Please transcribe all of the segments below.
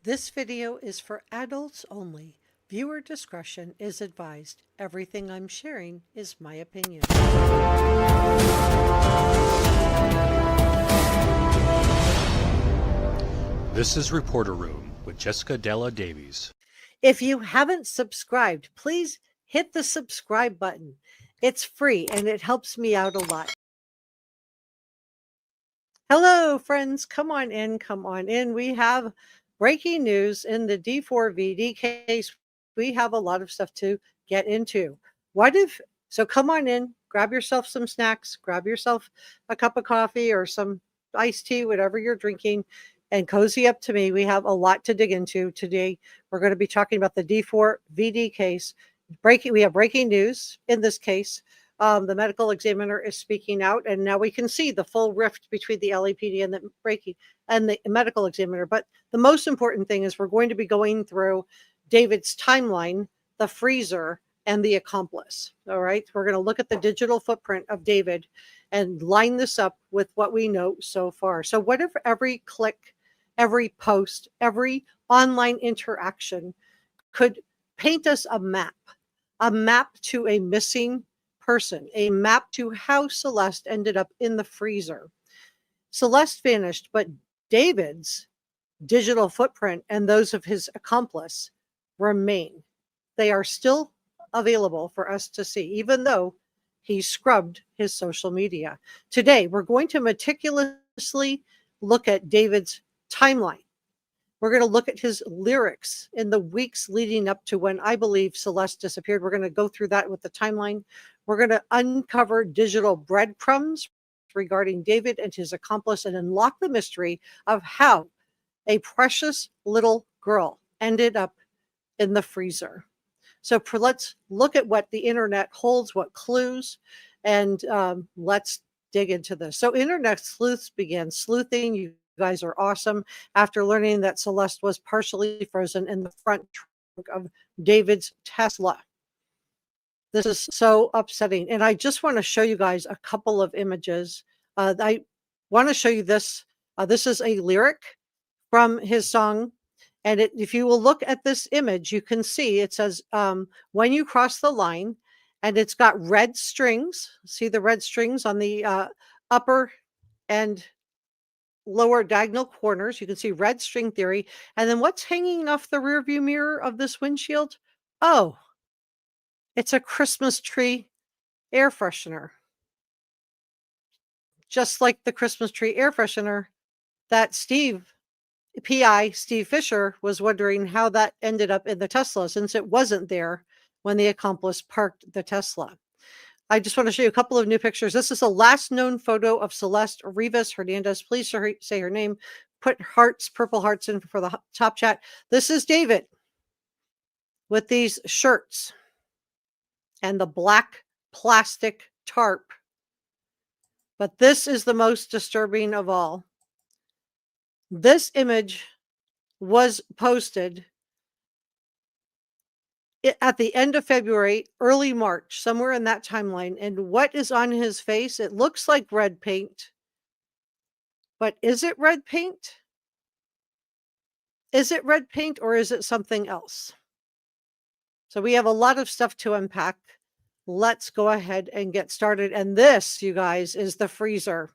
This video is for adults only. Viewer discretion is advised. Everything I'm sharing is my opinion. This is Reporter Room with Jessica Della Davies. If you haven't subscribed, please hit the subscribe button. It's free and it helps me out a lot. Hello, friends. Come on in. Come on in. We have breaking news in the D4VD case. We have a lot of stuff to get into. So come on in, grab yourself some snacks, grab yourself a cup of coffee or some iced tea, whatever you're drinking, and cozy up to me. We have a lot to dig into today. We're going to be talking about the D4VD case. We have breaking news in this case. The medical examiner is speaking out, and now we can see the full rift between the LAPD and the medical examiner. But the most important thing is we're going to be going through David's timeline, the freezer, and the accomplice. All right, we're going to look at the digital footprint of David and line this up with what we know so far. So what if every click, every post, every online interaction could paint us a map to a missing person, a map to how Celeste ended up in the freezer? Celeste vanished, but David's digital footprint and those of his accomplice remain. They are still available for us to see, even though he scrubbed his social media. Today, we're going to meticulously look at David's timeline. We're going to look at his lyrics in the weeks leading up to when I believe Celeste disappeared. We're going to go through that with the timeline. We're going to uncover digital breadcrumbs regarding David and his accomplice and unlock the mystery of how a precious little girl ended up in the freezer. So let's look at what the internet holds, what clues, and let's dig into this. So internet sleuths began sleuthing. You guys are awesome. After learning that Celeste was partially frozen in the front trunk of David's Tesla. This is so upsetting. And I just want to show you guys a couple of images. I want to show you this. This is a lyric from his song. And if you will look at this image, you can see it says, when you cross the line, and it's got red strings. See the red strings on the upper and lower diagonal corners. You can see red string theory. And then what's hanging off the rear view mirror of this windshield? Oh, it's a Christmas tree air freshener. Just like the Christmas tree air freshener that Steve Fisher was wondering how that ended up in the Tesla, since it wasn't there when the accomplice parked the Tesla. I just want to show you a couple of new pictures. This is the last known photo of Celeste Rivas Hernandez. Please say her name. Put hearts, purple hearts in for the top chat. This is David with these shirts and the black plastic tarp. But this is the most disturbing of all. This image was posted at the end of February, early March, somewhere in that timeline. And what is on his face? It looks like red paint. But is it red paint? Is it red paint or is it something else? So we have a lot of stuff to unpack. Let's go ahead and get started. And this, you guys, is the freezer.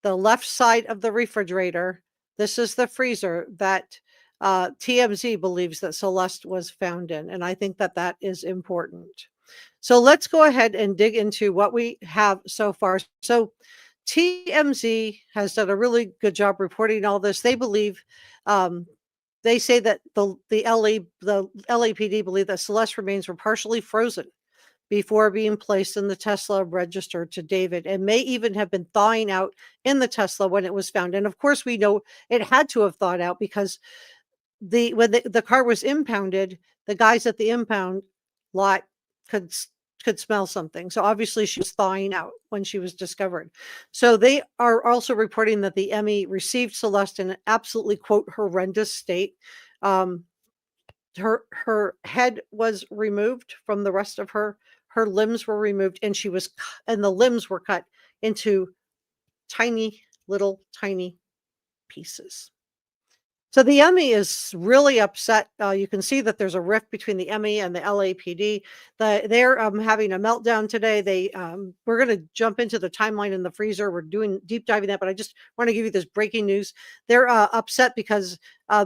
The left side of the refrigerator. This is the freezer that TMZ believes that Celeste was found in. And I think that that is important. So let's go ahead and dig into what we have so far. So TMZ has done a really good job reporting all this. They believe, they say that the LAPD believe that Celeste remains were partially frozen before being placed in the Tesla registered to David, and may even have been thawing out in the Tesla when it was found. And of course, we know it had to have thawed out because when the car was impounded, the guys at the impound lot could smell something. So obviously she was thawing out when she was discovered. So they are also reporting that the ME received Celeste in an absolutely, quote, horrendous state. Her head was removed from the rest of her limbs were removed, and the limbs were cut into tiny pieces. So the Emmy is really upset. You can see that there's a rift between the Emmy and the LAPD. They're having a meltdown today. We're going to jump into the timeline in the freezer. We're doing deep diving that, but I just want to give you this breaking news. They're upset because uh,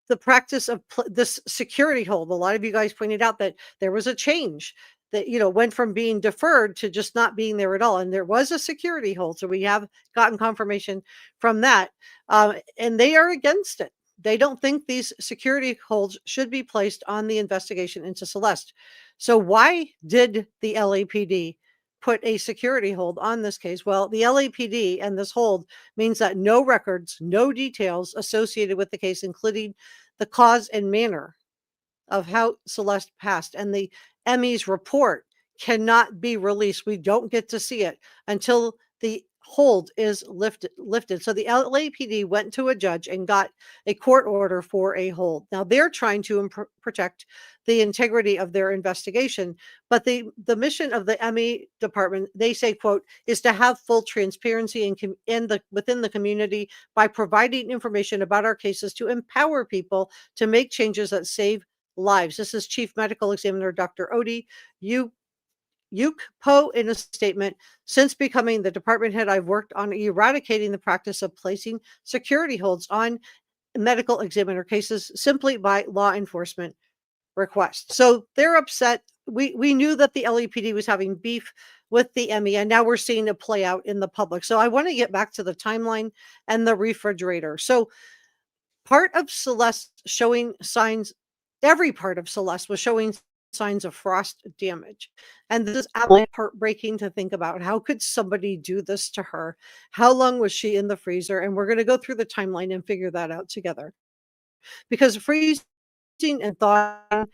the practice of this security hold. A lot of you guys pointed out that there was a change that went from being deferred to just not being there at all, and there was a security hold. So we have gotten confirmation from that, and they are against it. They don't think these security holds should be placed on the investigation into Celeste. So why did the LAPD put a security hold on this case? Well, the LAPD and this hold means that no records, no details associated with the case, including the cause and manner of how Celeste passed, and the Emmy's report cannot be released. We don't get to see it until the hold is lifted. So the LAPD went to a judge and got a court order for a hold. Now they're trying to protect the integrity of their investigation, but the mission of the Emmy department, they say, quote, is to have full transparency within the community by providing information about our cases to empower people to make changes that save lives. This is Chief Medical Examiner Dr. Odi Yuk-Po in a statement. Since becoming the department head, I've worked on eradicating the practice of placing security holds on medical examiner cases simply by law enforcement request. So they're upset. We knew that the LAPD was having beef with the Emmy, and now we're seeing it play out in the public. So I want to get back to the timeline and the refrigerator. So part of Celeste showing signs, every part of Celeste was showing signs of frost damage. And this is absolutely heartbreaking to think about. How could somebody do this to her? How long was she in the freezer? And we're going to go through the timeline and figure that out together. Because freezing and thawing,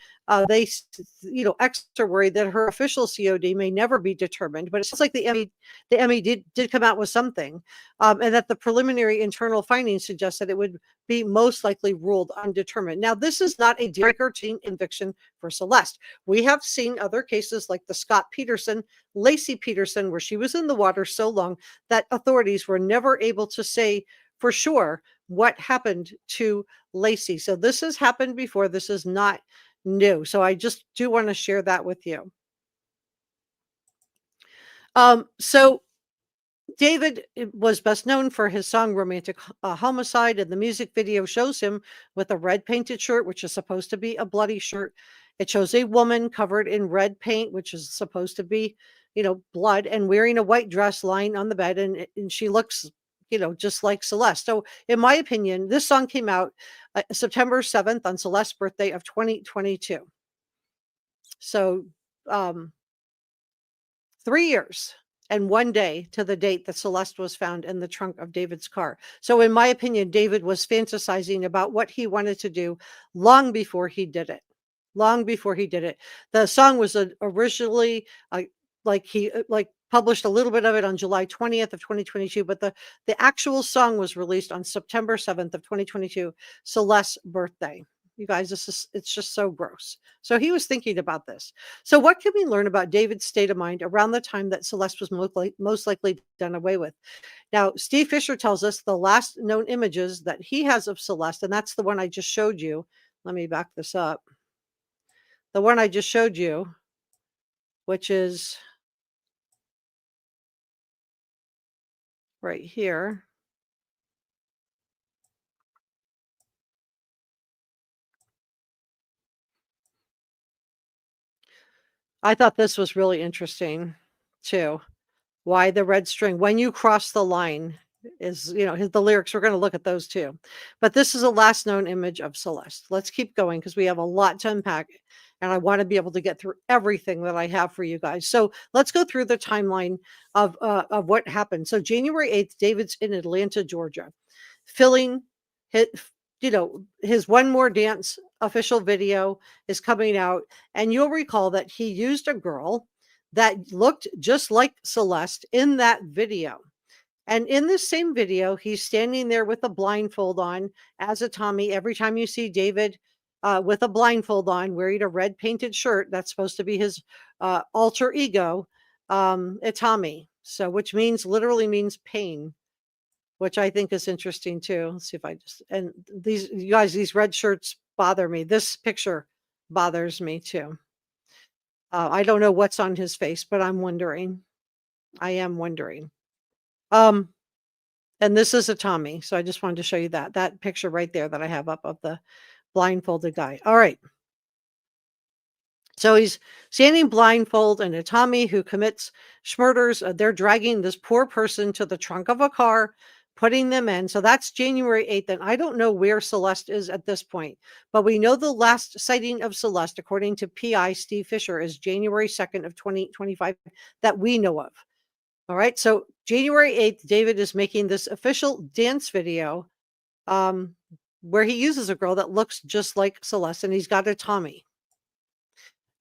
extra worried that her official COD may never be determined. But it sounds like the Emmy did come out with something, and that the preliminary internal findings suggest that it would be most likely ruled undetermined. Now, this is not a record-breaking conviction for Celeste. We have seen other cases like the Scott Peterson, Lacey Peterson, where she was in the water so long that authorities were never able to say for sure what happened to Lacey. So this has happened before. This is not new. So I just do want to share that with you. So David was best known for his song Romantic Homicide, and the music video shows him with a red painted shirt, which is supposed to be a bloody shirt. It shows a woman covered in red paint, which is supposed to be, blood, and wearing a white dress lying on the bed. And she looks, just like Celeste. So in my opinion, this song came out September 7th on Celeste's birthday of 2022. So 3 years and 1 day to the date that Celeste was found in the trunk of David's car. So in my opinion, David was fantasizing about what he wanted to do long before he did it. Long before he did it. The song was originally published a little bit of it on July 20th of 2022, but the actual song was released on September 7th of 2022, Celeste's birthday. You guys, it's just so gross. So he was thinking about this. So what can we learn about David's state of mind around the time that Celeste was most likely done away with? Now, Steve Fisher tells us the last known images that he has of Celeste, and that's the one I just showed you. Let me back this up. The one I just showed you, which is right here. I thought this was really interesting too. Why the red string? When you cross the line is, the lyrics. We're going to look at those too. But this is a last known image of Celeste. Let's keep going because we have a lot to unpack. And I want to be able to get through everything that I have for you guys. So let's go through the timeline of what happened. So January 8th, David's in Atlanta, Georgia, filling his One More Dance official video is coming out. And you'll recall that he used a girl that looked just like Celeste in that video. And in this same video, he's standing there with a blindfold on as a Tommy. Every time you see David with a blindfold on, wearing a red painted shirt, that's supposed to be his alter ego, a Tommy. So, which literally means pain. which I think is interesting too. Let's see if I just, and these, you guys, these red shirts bother me. This picture bothers me too. I don't know what's on his face, but I'm wondering. I am wondering. And this is a Tommy. So I just wanted to show you that picture right there that I have up of the blindfolded guy. All right. So he's standing blindfold, and a Tommy who commits murders. They're dragging this poor person to the trunk of a car, putting them in. So that's January 8th. And I don't know where Celeste is at this point, but we know the last sighting of Celeste, according to PI Steve Fisher, is January 2nd of 2025 that we know of. All right. So January 8th, David is making this official dance video where he uses a girl that looks just like Celeste, and he's got a Tommy.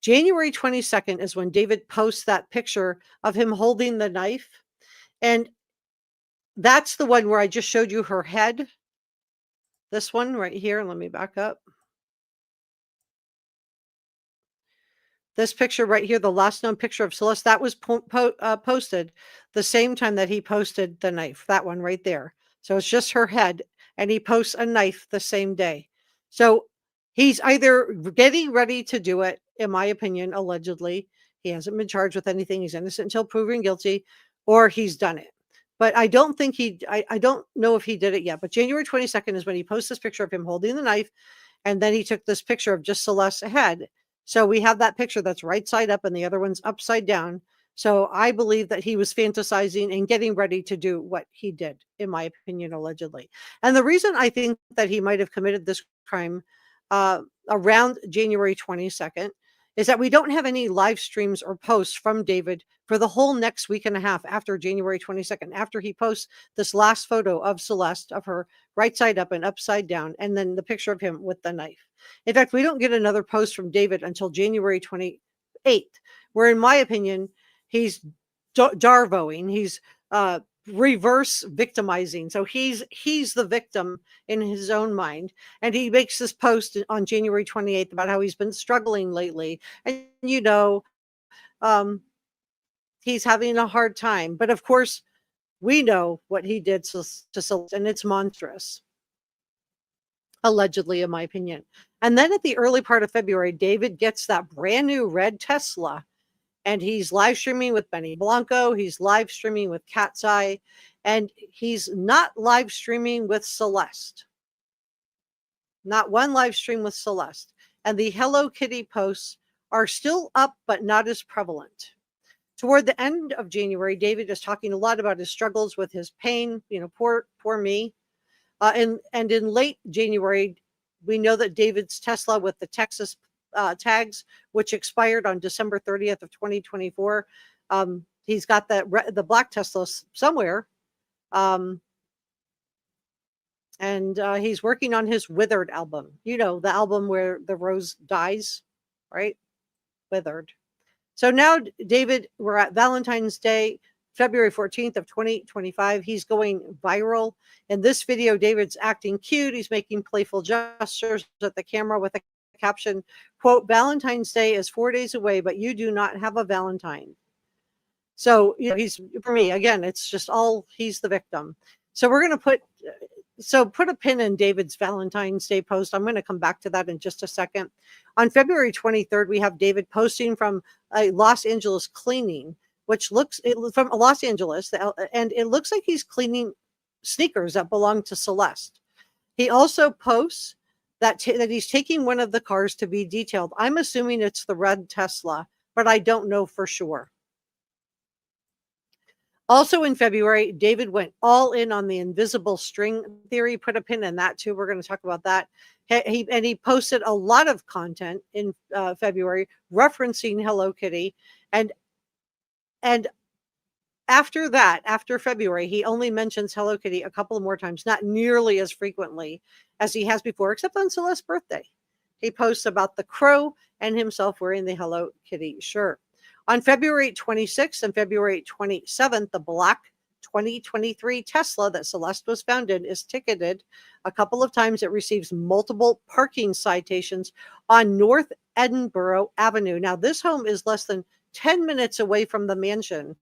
January 22nd is when David posts that picture of him holding the knife. And that's the one where I just showed you her head. This one right here. Let me back up. This picture right here, the last known picture of Celeste, that was posted the same time that he posted the knife. That one right there. So it's just her head. And he posts a knife the same day. So he's either getting ready to do it, in my opinion, allegedly. He hasn't been charged with anything. He's innocent until proven guilty, or he's done it. But I don't think I don't know if he did it yet. But January 22nd is when he posts this picture of him holding the knife. And then he took this picture of just Celeste's head. So we have that picture that's right side up and the other one's upside down. So I believe that he was fantasizing and getting ready to do what he did, in my opinion, allegedly. And the reason I think that he might have committed this crime around January 22nd is that we don't have any live streams or posts from David for the whole next week and a half after January 22nd, after he posts this last photo of Celeste, of her right side up and upside down, and then the picture of him with the knife. In fact, we don't get another post from David until January 28th, where, in my opinion, he's Darvoing. He's reverse victimizing. So he's the victim in his own mind. And he makes this post on January 28th about how he's been struggling lately. And, he's having a hard time. But of course, we know what he did to Celeste, and it's monstrous. Allegedly, in my opinion. And then at the early part of February, David gets that brand new red Tesla, and he's live streaming with Benny Blanco. He's live streaming with Cat's Eye, and he's not live streaming with Celeste. Not one live stream with Celeste. And the Hello Kitty posts are still up, but not as prevalent. Toward the end of January, David is talking a lot about his struggles with his pain. Poor me. And in late January, we know that David's Tesla with the Texas tags, which expired on December 30th of 2024, he's got the black Tesla somewhere, and he's working on his Withered album. The album where the rose dies, right? Withered. So now, David, we're at Valentine's Day, February 14th of 2025. He's going viral. In this video, David's acting cute. He's making playful gestures at the camera with a caption, quote, "Valentine's Day is 4 days away, but you do not have a Valentine." So, he's, for me, again, it's just he's the victim. So we're going to put a pin in David's Valentine's Day post. I'm going to come back to that in just a second. On February 23rd, we have David posting from a Los Angeles cleaning, which looks from Los Angeles, and it looks like he's cleaning sneakers that belong to Celeste. He also posts that he's taking one of the cars to be detailed. I'm assuming it's the red Tesla, but I don't know for sure. Also in February, David went all in on the invisible string theory. Put a pin in that too. We're going to talk about that. He posted a lot of content in February referencing Hello Kitty. And after that, after February, he only mentions Hello Kitty a couple more times, not nearly as frequently as he has before, except on Celeste's birthday. He posts about the crow and himself wearing the Hello Kitty shirt. On February 26th and February 27th, the black 2023 Tesla that Celeste was found in is ticketed a couple of times. It receives multiple parking citations on North Edinburgh Avenue. Now, this home is less than 10 minutes away from the mansion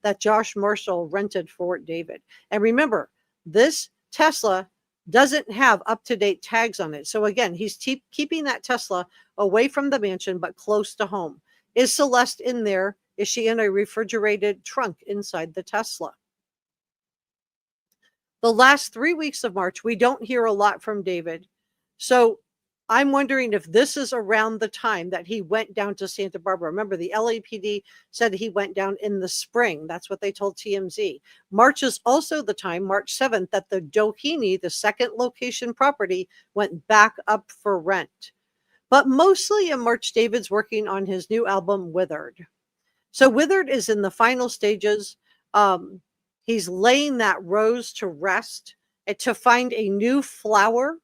that Josh Marshall rented for David. And remember, This Tesla doesn't have up-to-date tags on it. So again, he's keeping that Tesla away from the mansion, but close to home. Is Celeste in there? Is she in a refrigerated trunk inside the Tesla? The last 3 weeks of March, we don't hear a lot from David. So I'm wondering if this is around the time that he went down to Santa Barbara. Remember, the LAPD said he went down in the spring. That's what they told TMZ. March is also the time, March 7th, that the Doheny, the second location property, went back up for rent. But mostly in March, David's working on his new album, Withered. So Withered is in the final stages. He's laying that rose to rest and to find a new flower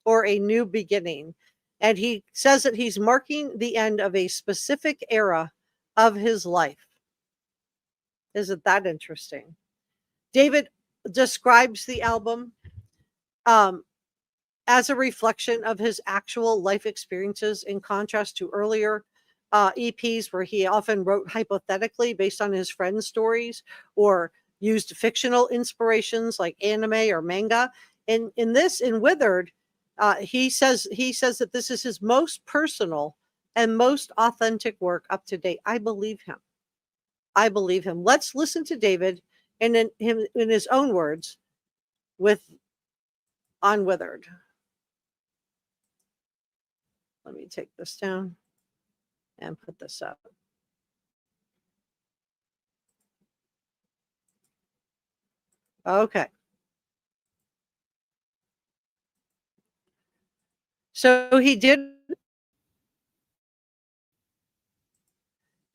or a new beginning. And he says that he's marking the end of a specific era of his life. Isn't that interesting? David describes the album as a reflection of his actual life experiences, in contrast to earlier EPs where he often wrote hypothetically based on his friends' stories or used fictional inspirations like anime or manga. In Withered, he says that this is his most personal and most authentic work up to date. I believe him. I believe him. Let's listen to David and in his own words on Withered. Let me take this down and put this up. Okay. So he did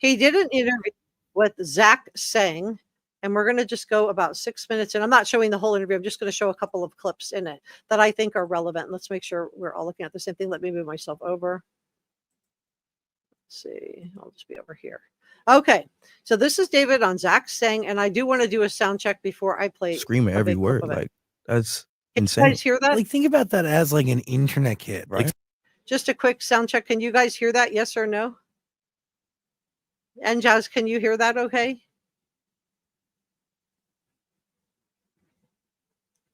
an interview with Zach Sang, and we're going to just go about 6 minutes. And I'm not showing the whole interview. I'm just going to show a couple of clips in it that I think are relevant. Let's make sure we're all looking at the same thing. Let me move myself over. Let's see. I'll just be over here. Okay. So this is David on Zach Sang, and I do want to do a sound check before I play. Screaming every word. Like, that's insane. Can you guys hear that? Like, think about that as like an internet hit, right? Just a quick sound check. Can you guys hear that? Yes or no? And Jazz, can you hear that okay?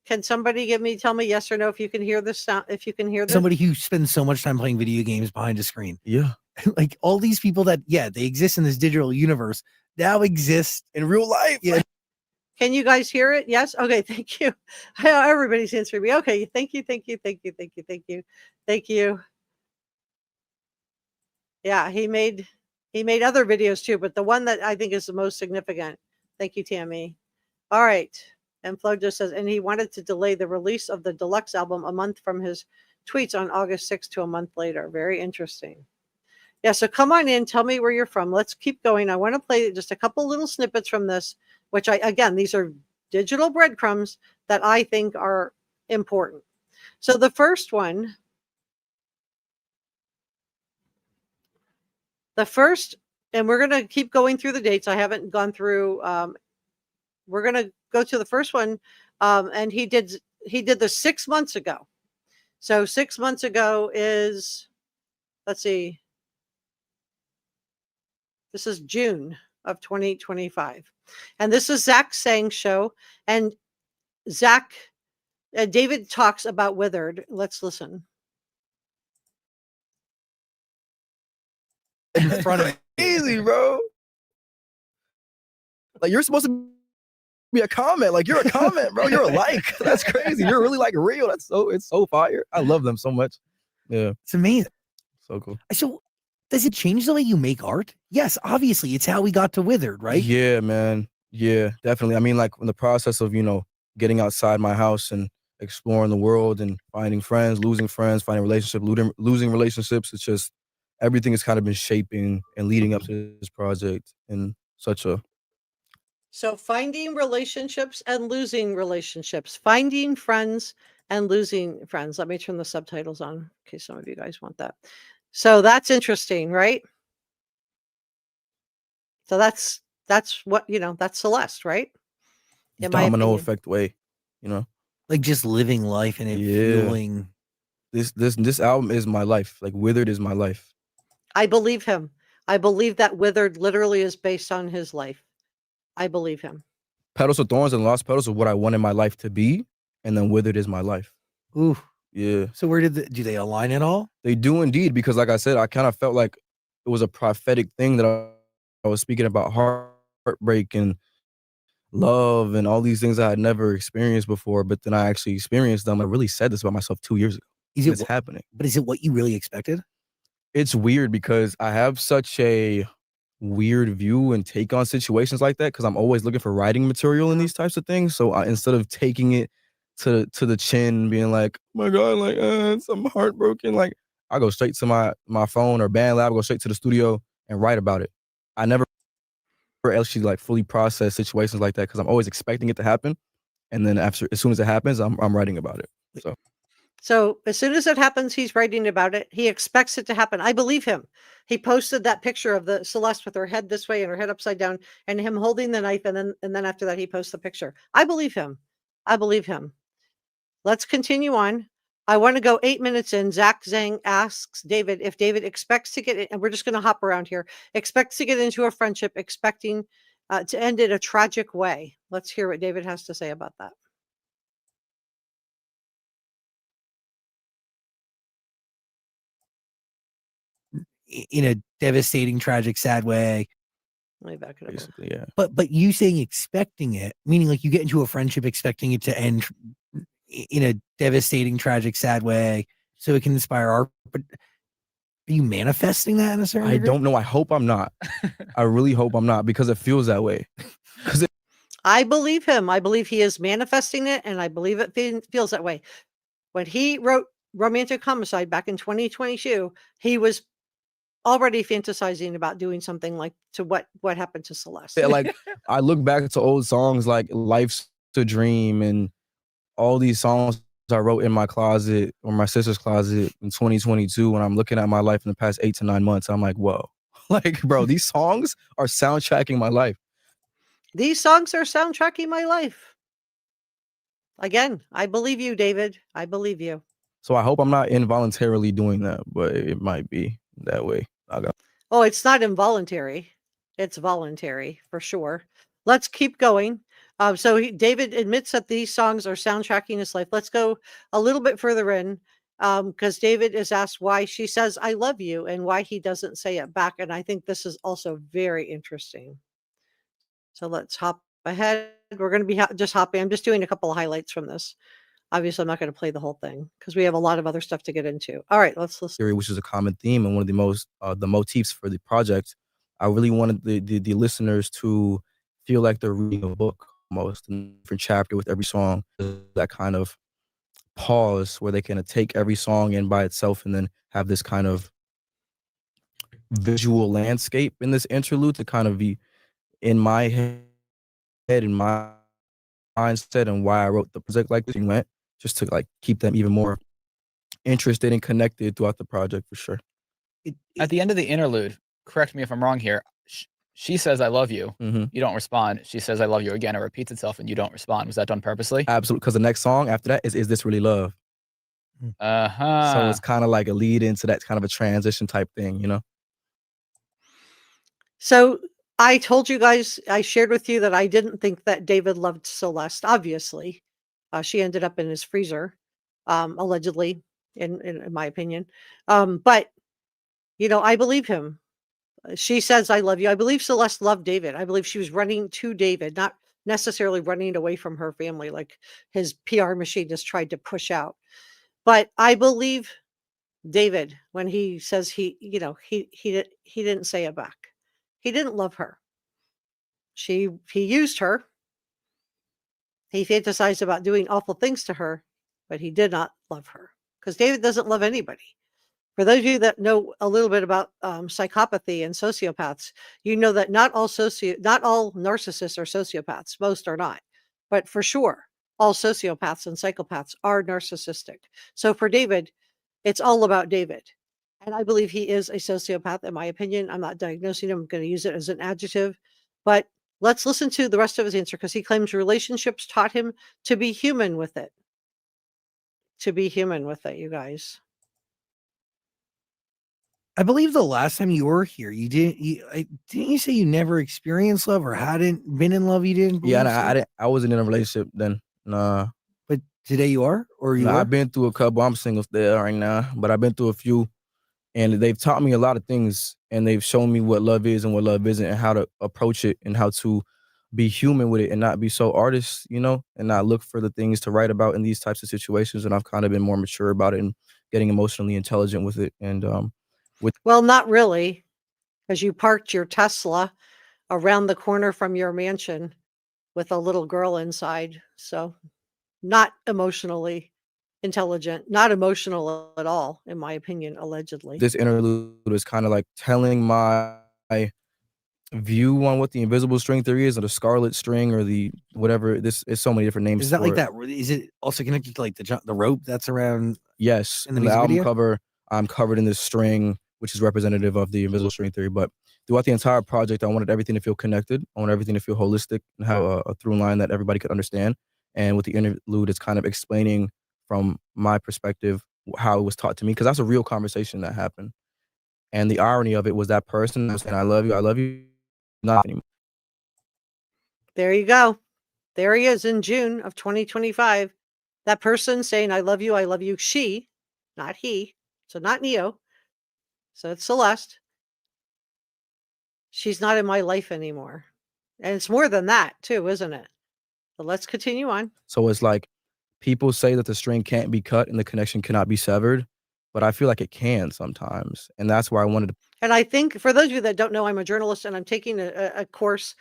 Can somebody tell me yes or no if you can hear this sound, if you can hear this? Somebody who spends so much time playing video games behind a screen. Yeah. Like all these people that, yeah, they exist in this digital universe now exist in real life. Yeah. Can you guys hear it? Yes. Okay. Thank you. Everybody's answering me. Okay. Thank you. Thank you. Thank you. Thank you. Thank you. Thank you. Yeah. He made other videos too, but the one that I think is the most significant. Thank you, Tammy. All right. And Flo just says, and he wanted to delay the release of the deluxe album a month from his tweets on August 6th to a month later. Very interesting. Yeah, so come on in. Tell me where you're from. Let's keep going. I want to play just a couple little snippets from this, which these are digital breadcrumbs that I think are important. So the first one, and we're going to keep going through the dates. I haven't gone through, we're going to go to the first one. And he did this 6 months ago. So 6 months ago is, let's see, this is June of 2025. And this is Zach Sang's show. And David talks about Withered. Let's listen. In front of it. Easy, bro. Like, you're supposed to be a comment. Like, you're a comment, bro. You're a like. That's crazy. You're really like real. It's so fire. I love them so much. Yeah. It's amazing. So cool. So does it change the way you make art? Yes, obviously. It's how we got to Withered, right? Yeah, man. Yeah, definitely. I mean, like, in the process of, getting outside my house and exploring the world and finding friends, losing friends, finding relationships, losing relationships, it's just everything has kind of been shaping and leading up to this project in such a... So finding relationships and losing relationships, finding friends and losing friends. Let me turn the subtitles on in case some of you guys want that. So that's interesting, right? So that's what, that's Celeste, right? In domino effect way, Like just living life and it feeling. This album is my life. Like, Withered is my life. I believe him. I believe that Withered literally is based on his life. I believe him. Petals of Thorns and Lost Petals are what I wanted my life to be. and then withered is my life. Ooh. Yeah. So where do they align at all? They do indeed, because like I said, I kind of felt like it was a prophetic thing that I was speaking about heartbreak and love and all these things I had never experienced before, but then I actually experienced them. I really said this about myself 2 years ago. It's happening. But is it what you really expected? It's weird because I have such a weird view and take on situations like that because I'm always looking for writing material in these types of things. So instead of taking it to the chin, being like, oh my God, like I'm heartbroken, like I go straight to my phone or band lab, go straight to the studio and write about it. I never actually like fully process situations like that because I'm always expecting it to happen, and then as soon as it happens, I'm writing about it. So as soon as it happens, he's writing about it. He expects it to happen. I believe him. He posted that picture of the Celeste with her head this way and her head upside down, and him holding the knife, and then after that, he posts the picture. I believe him. I believe him. Let's continue on. I want to go 8 minutes in. Zach Zhang asks David if David expects to get, and we're just going to hop around here, expects to get into a friendship, expecting to end in a tragic way. Let's hear what David has to say about that. In a devastating, tragic, sad way. Let me back it up. Basically, yeah. But you saying expecting it, meaning like you get into a friendship expecting it to end in a devastating, tragic, sad way, so it can inspire art. But are you manifesting that in a certain I degree? don't know. I hope I'm not. I really hope I'm not, because it feels that way. I believe him. I believe he is manifesting it, and I believe it feels that way. When he wrote Romantic Homicide back in 2022, he was already fantasizing about doing something like to what happened to Celeste. Like I look back to old songs like Life's a Dream and all these songs I wrote in my closet or my sister's closet in 2022, when I'm looking at my life in the past 8 to 9 months, I'm like, whoa. Like, bro, these songs are soundtracking my life. These songs are soundtracking my life. Again, I believe you, David. I believe you. So I hope I'm not involuntarily doing that, but it might be that way. Oh, it's not involuntary. It's voluntary for sure. Let's keep going. David admits that these songs are soundtracking his life. Let's go a little bit further in, because David is asked why she says "I love you" and why he doesn't say it back. And I think this is also very interesting. So let's hop ahead. We're going to be just hopping. I'm just doing a couple of highlights from this. Obviously, I'm not going to play the whole thing because we have a lot of other stuff to get into. All right, let's listen. Which is a common theme and one of the most the motifs for the project. I really wanted the listeners to feel like they're reading a book, almost a different chapter with every song. That kind of pause where they can take every song in by itself and then have this kind of visual landscape in this interlude to kind of be in my head, in my mindset, and why I wrote the project like this and went, just to like keep them even more interested and connected throughout the project for sure. At the end of the interlude, correct me if I'm wrong here, she says "I love you." Mm-hmm. You don't respond. She says "I love you" again. It repeats itself, and you don't respond. Was that done purposely? Absolutely, because the next song after that is this really love? So it's kind of like a lead into that kind of a transition type thing, you know? So I told you guys, I shared with you that I didn't think that David loved Celeste. Obviously, she ended up in his freezer, allegedly, in my opinion. But you know, I believe him. She says, "I love you." I believe Celeste loved David. I believe she was running to David, not necessarily running away from her family like his PR machine has tried to push out. But I believe David when he says he didn't say it back. He didn't love her. He used her. He fantasized about doing awful things to her, but he did not love her, because David doesn't love anybody. For those of you that know a little bit about psychopathy and sociopaths, you know that not all narcissists are sociopaths. Most are not, but for sure, all sociopaths and psychopaths are narcissistic. So for David, it's all about David. And I believe he is a sociopath, in my opinion. I'm not diagnosing him. I'm going to use it as an adjective. But let's listen to the rest of his answer, because he claims relationships taught him to be human with it. To be human with it, you guys. I believe the last time you were here, didn't you say you never experienced love or hadn't been in love? You didn't. Yeah, and I wasn't in a relationship then. Nah. But Today you are, or you No, are? I've been through a couple. I'm single there right now, but I've been through a few, and they've taught me a lot of things, and they've shown me what love is and what love isn't, and how to approach it, and how to be human with it, and not be so artist, and not look for the things to write about in these types of situations. And I've kind of been more mature about it and getting emotionally intelligent with it. And Well, not really, because you parked your Tesla around the corner from your mansion with a little girl inside. So, not emotionally intelligent, not emotional at all, in my opinion, allegedly. this interlude is kind of like telling my view on what the invisible string theory is, or the scarlet string, or the whatever. This is so many different names. Is that for like it. that? Is it also connected to like the rope that's around? Yes, In the in the music album video? cover, I'm covered in this string, which is representative of the invisible string theory. But throughout the entire project, I wanted everything to feel connected. I wanted everything to feel holistic and have a through line that everybody could understand. And with the interlude, it's kind of explaining from my perspective how it was taught to me, because that's a real conversation that happened. And the irony of it was that person was saying, I love you, not anymore. There you go. There he is in June of 2025. That person saying, I love you, she, not he. So not Neo. So it's Celeste. She's not in my life anymore. And it's more than that, too, isn't it? But let's continue on. So it's like people say that the string can't be cut and the connection cannot be severed, but I feel like it can sometimes. And that's why I wanted to. And I think for those of you that don't know, I'm a journalist and I'm taking a course,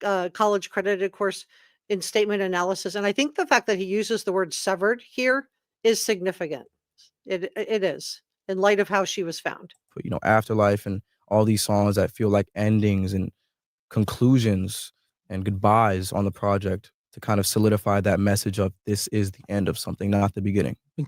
a college credited course in statement analysis. And I think the fact that he uses the word severed here is significant. It is, in light of how she was found. Put, Afterlife and all these songs that feel like endings and conclusions and goodbyes on the project, to kind of solidify that message of this is the end of something, not the beginning. Can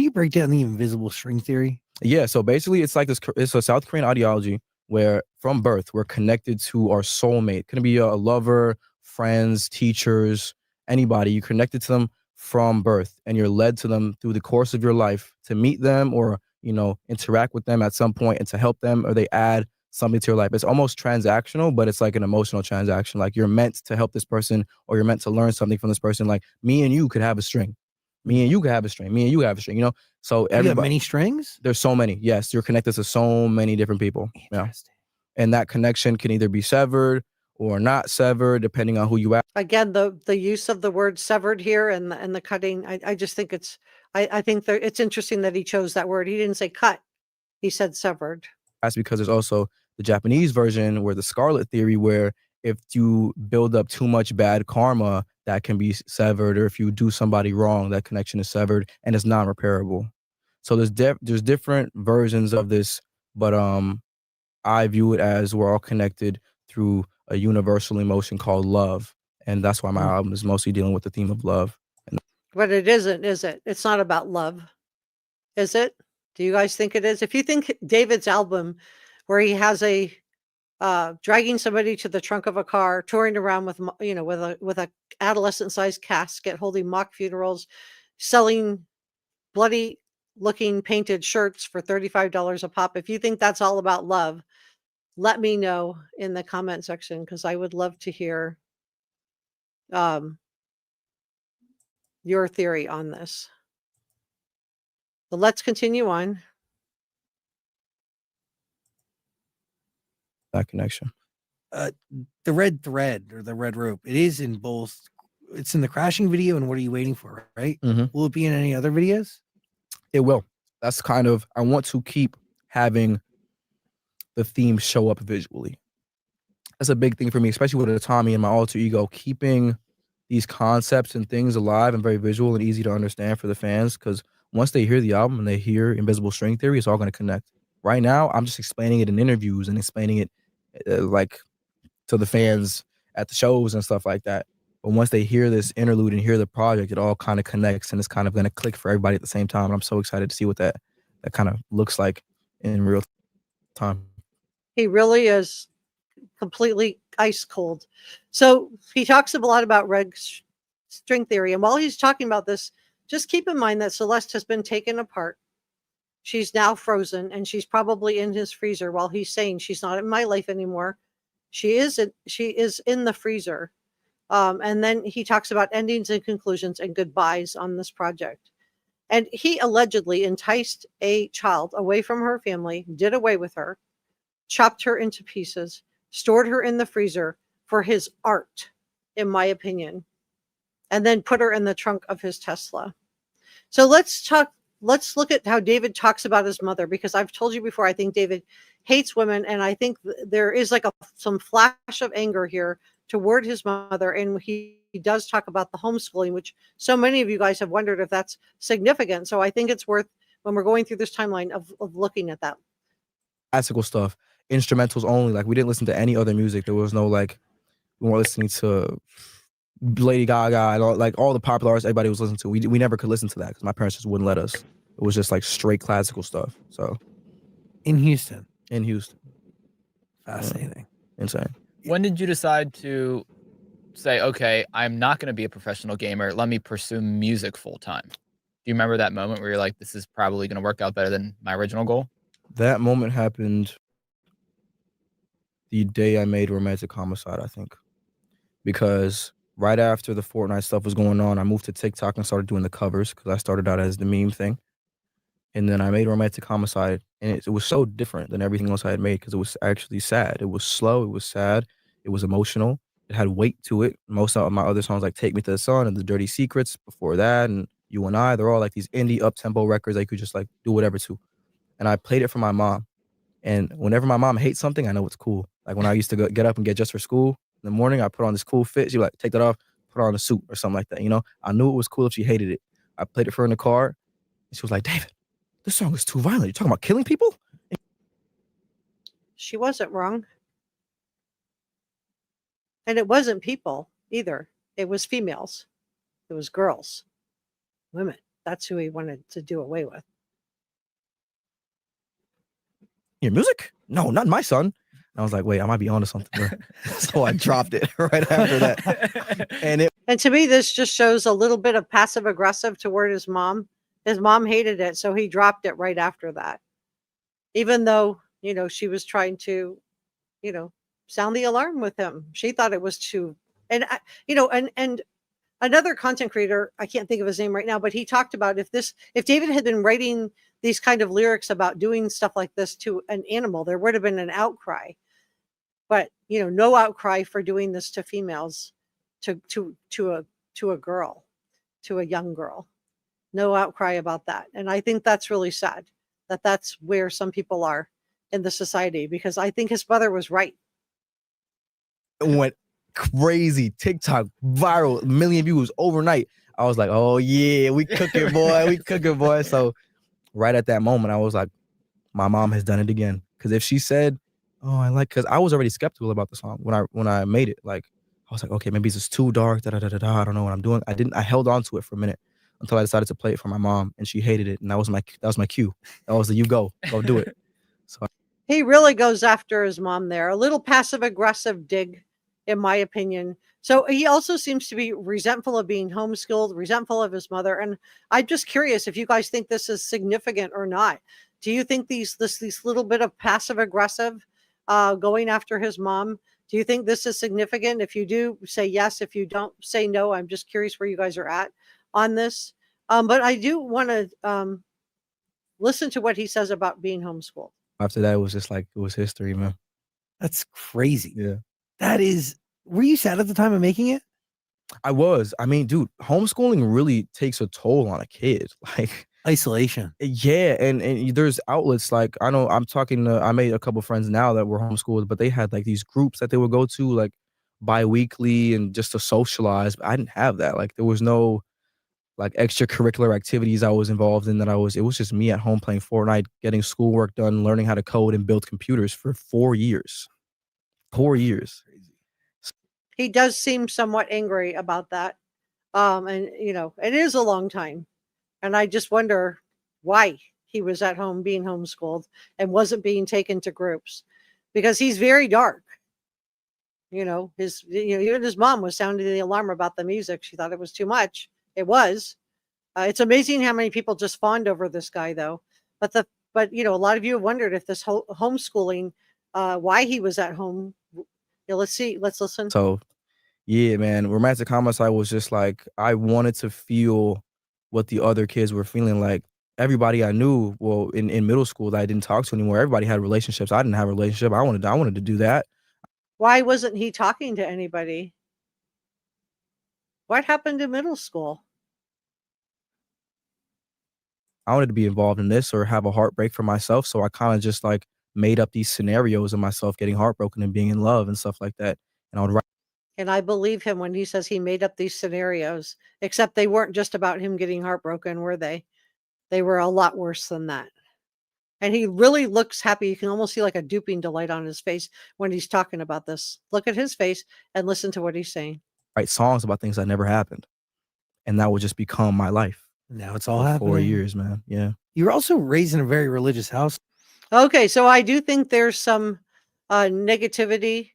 you break down the invisible string theory? Yeah, so basically it's like this, it's a South Korean ideology where from birth we're connected to our soulmate. Can be a lover, friends, teachers, anybody. You're connected to them from birth, and you're led to them through the course of your life to meet them, or interact with them at some point, and to help them, or they add something to your life. It's almost transactional, but it's like an emotional transaction. Like you're meant to help this person, or you're meant to learn something from this person. Like me and you could have a string. Me and you could have a string. Me and you have a string. So You have everybody. many strings? There's so many. Yes, you're connected to so many different people. Yeah. Interesting. And that connection can either be severed or not severed, depending on who you ask. Again, the use of the word severed here and the cutting, I just think I think that it's interesting that he chose that word. He didn't say cut. He said severed. That's because there's also the Japanese version, where the scarlet theory, where if you build up too much bad karma, that can be severed, or if you do somebody wrong, that connection is severed and it's non-repairable. So there's different versions of this, but I view it as we're all connected through a universal emotion called love, and that's why my album is mostly dealing with the theme of love. But it isn't, is it? It's not about love, is it? Do you guys think it is? If you think David's album, where he has a dragging somebody to the trunk of a car, touring around with with a adolescent-sized casket, holding mock funerals, selling bloody looking painted shirts for $35 a pop. If you think that's all about love, let me know in the comment section, because I would love to hear your theory on this. But let's continue on. That connection. The red thread, or the red rope, it is in both. It's in the crashing video and What Are You Waiting For, right? Mhm. Will it be in any other videos? It will. That's kind of, I want to keep having the theme show up visually. That's a big thing for me, especially with Tommy and my alter ego, keeping these concepts and things alive and very visual and easy to understand for the fans. Because once they hear the album and they hear Invisible String Theory, it's all going to connect. Right now, I'm just explaining it in interviews and explaining it like to the fans at the shows and stuff like that. But once they hear this interlude and hear the project, it all kind of connects, and it's kind of going to click for everybody at the same time. And I'm so excited to see what that kind of looks like in real time. He really is completely ice cold. So he talks a lot about red string theory. And while he's talking about this, just keep in mind that Celeste has been taken apart. She's now frozen, and she's probably in his freezer while he's saying she's not in my life anymore. She is in the freezer. And then he talks about endings and conclusions and goodbyes on this project. And he allegedly enticed a child away from her family, did away with her, chopped her into pieces, stored her in the freezer for his art, in my opinion, and then put her in the trunk of his Tesla. So let's look at how David talks about his mother, because I've told you before, I think David hates women, and I think there is like some flash of anger here toward his mother, and he does talk about the homeschooling, which so many of you guys have wondered if that's significant. So I think it's worth, when we're going through this timeline, of looking at that. Classical stuff, instrumentals only. Like, we didn't listen to any other music. There was no, like, we weren't listening to Lady Gaga and all the popular artists everybody was listening to. We never could listen to that because my parents just wouldn't let us. It was just like straight classical stuff. So In Houston. Yeah. Fascinating. Insane. When did you decide to say, okay, I'm not going to be a professional gamer. Let me pursue music full time? Do you remember that moment where you're like, this is probably going to work out better than my original goal? That moment happened the day I made Romantic Homicide, I think. Because right after the Fortnite stuff was going on, I moved to TikTok and started doing the covers because I started out as the meme thing. And then I made Romantic Homicide, and it was so different than everything else I had made because it was actually sad. It was slow. It was sad. It was emotional. It had weight to it. Most of my other songs, like Take Me to the Sun and The Dirty Secrets before that, and You and I, they're all like these indie up-tempo records that you could just like do whatever to. And I played it for my mom. And whenever my mom hates something, I know it's cool. Like when I used to get up and get dressed for school in the morning, I put on this cool fit. She'd be like, take that off, put on a suit or something like that. You know, I knew it was cool if she hated it. I played it for her in the car, and she was like, David, this song is too violent. You're talking about killing people? She wasn't wrong. And it wasn't people either. It was females. It was girls, women. That's who he wanted to do away with. Your music? No, not my son. And I was like, wait, I might be onto something there. So I dropped it right after that. And to me, this just shows a little bit of passive aggressive toward his mom. His mom hated it, so he dropped it right after that. Even though, she was trying to, sound the alarm with him. She thought it was too, and another content creator, I can't think of his name right now, but he talked about if David had been writing these kind of lyrics about doing stuff like this to an animal, there would have been an outcry. But no outcry for doing this to females, to a girl, to a young girl. No outcry about that. And I think that's really sad that that's where some people are in the society, because I think his mother was right. It went crazy. TikTok viral, 1 million views overnight. I was like, oh yeah, we cooking, boy. We cooking, boy. So right at that moment, I was like, my mom has done it again. Because if she said, oh, because I was already skeptical about the song when I made it. Like, I was like, okay, maybe it's just too dark. I don't know what I'm doing. I held on to it for a minute until I decided to play it for my mom, and she hated it. And that was my cue. That was you go do it. So he really goes after his mom there. A little passive aggressive dig, in my opinion. So he also seems to be resentful of being homeschooled, resentful of his mother. And I'm just curious if you guys think this is significant or not. Do you think these little bit of passive aggressive going after his mom, do you think this is significant? If you do, say yes. If you don't, say no. I'm just curious where you guys are at on this. But I do want to listen to what he says about being homeschooled. After that, it was just like, it was history, man. That's crazy. Yeah. Were you sad at the time of making it? I was. I mean, dude, homeschooling really takes a toll on a kid. Like, isolation. Yeah, and there's outlets like, I know I made a couple friends now that were homeschooled, but they had like these groups that they would go to like bi-weekly and just to socialize. But I didn't have that. Like, there was no like extracurricular activities I was involved in it was just me at home playing Fortnite, getting schoolwork done, learning how to code and build computers for 4 years. 4 years. He does seem somewhat angry about that. And it is a long time. And I just wonder why he was at home being homeschooled and wasn't being taken to groups, because he's very dark. Even his mom was sounding the alarm about the music. She thought it was too much. It was. It's amazing how many people just fawned over this guy, though. But a lot of you have wondered if this homeschooling, why he was at home. Let's see. Let's listen. So Yeah, man. Romantic homicide was just like I wanted to feel what the other kids were feeling. Like everybody I knew, well, in middle school that I didn't talk to anymore, everybody had relationships. I didn't have a relationship. I wanted to do that. Why wasn't he talking to anybody? What happened in middle school? I wanted to be involved in this or have a heartbreak for myself. So I kind of just like made up these scenarios of myself getting heartbroken and being in love and stuff like that. And I would write. And I believe him when he says he made up these scenarios, except they weren't just about him getting heartbroken, were they? They were a lot worse than that. And he really looks happy. You can almost see like a duping delight on his face when he's talking about this. Look at his face and listen to what he's saying. Write songs about things that never happened. And that would just become my life. Now it's all For happening. 4 years, man. Yeah. You were also raised in a very religious house. Okay, so I do think there's some negativity,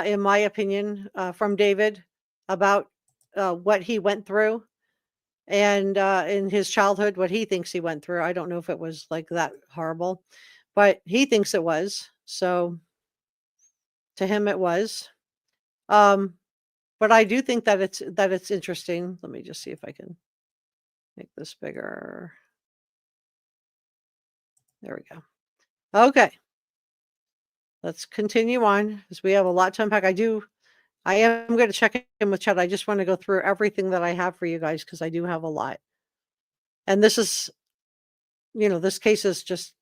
in my opinion, from David about what he went through and in his childhood, what he thinks he went through. I don't know if it was like that horrible, but he thinks it was. So to him, it was. But I do think that it's interesting. Let me just see if I can make this bigger. There we go. Okay. Let's continue on because we have a lot to unpack. I am going to check in with chat. I just want to go through everything that I have for you guys because I do have a lot. And this is, this case is just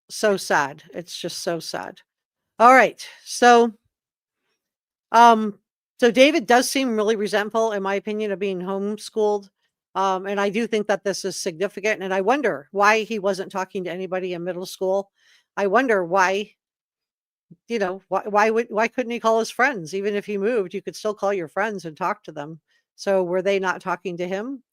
so sad. It's just so sad. All right. So David does seem really resentful, in my opinion, of being homeschooled. And I do think that this is significant. And I wonder why he wasn't talking to anybody in middle school. I wonder why, why couldn't he call his friends? Even if he moved, you could still call your friends and talk to them. So were they not talking to him?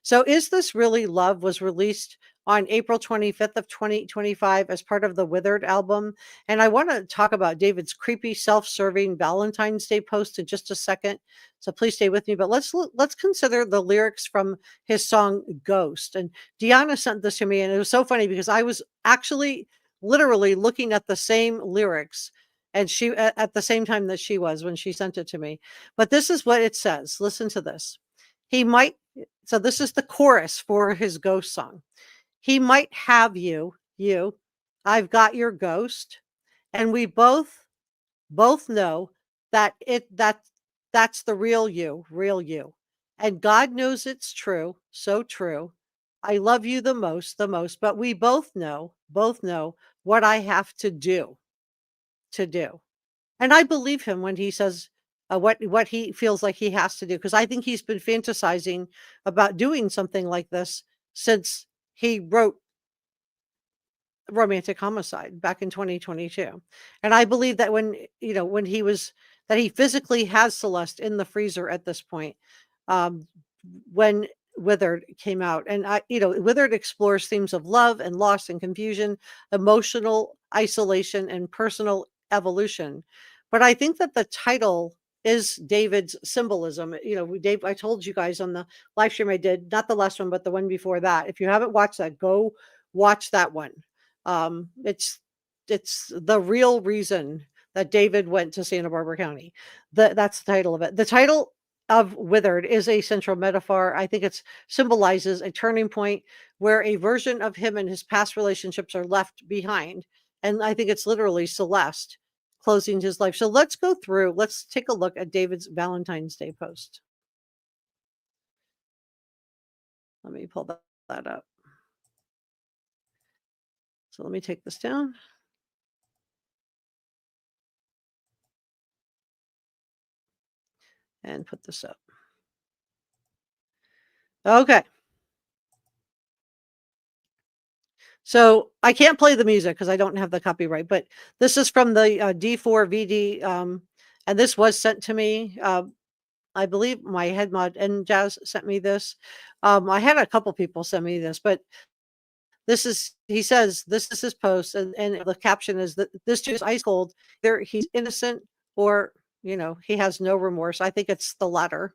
So Is This Really Love was released on April 25th of 2025 as part of the Withered album. And I want to talk about David's creepy self-serving Valentine's Day post in just a second. So please stay with me, but let's consider the lyrics from his song Ghost. And Deanna sent this to me and it was so funny because I was actually literally looking at the same lyrics and she at the same time that she was when she sent it to me. But this is what it says. Listen to this. So this is the chorus for his Ghost song. He might have you, I've got your ghost, and we both know that that's the real you. And God knows it's true, so true. I love you the most, but we both know what I have to do. And I believe him when he says what he feels like he has to do, because I think he's been fantasizing about doing something like this since he wrote Romantic Homicide back in 2022. And I believe that when he physically has Celeste in the freezer at this point, when Withered came out. And Withered explores themes of love and loss and confusion, emotional isolation, and personal evolution. But I think that the title is David's symbolism. Dave, I told you guys on the live stream I did, not the last one, but the one before that. If you haven't watched that, go watch that one. It's the real reason that David went to Santa Barbara County. That's the title of it. The title of Withered is a central metaphor. I think it symbolizes a turning point where a version of him and his past relationships are left behind. And I think it's literally Celeste closing his life. So let's take a look at David's Valentine's Day post. Let me pull that up. So let me take this down. And put this up. Okay. So I can't play the music because I don't have the copyright, but this is from the D4VD, and this was sent to me. I believe my head mod and Jazz sent me this. I had a couple people send me this, but he says this is his post, and the caption is that this dude is ice cold. Either he's innocent or he has no remorse. I think it's the latter.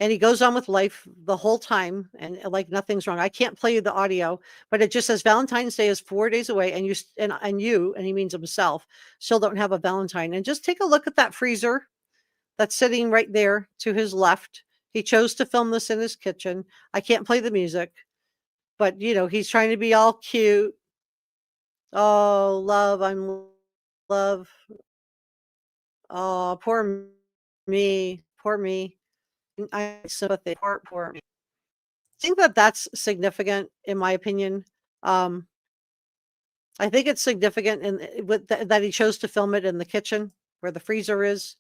and he goes on with life the whole time, and like nothing's wrong. I can't play you the audio, but it just says Valentine's Day is 4 days away, and and he means himself, still don't have a Valentine. And just take a look at that freezer that's sitting right there to his left. He chose to film this in his kitchen. I can't play the music, but he's trying to be all cute. Oh, love, I'm love. Oh, poor me, poor me. I sympathy, poor me. I think that that's significant, in my opinion. Um, I think it's significant that he chose to film it in the kitchen where the freezer is.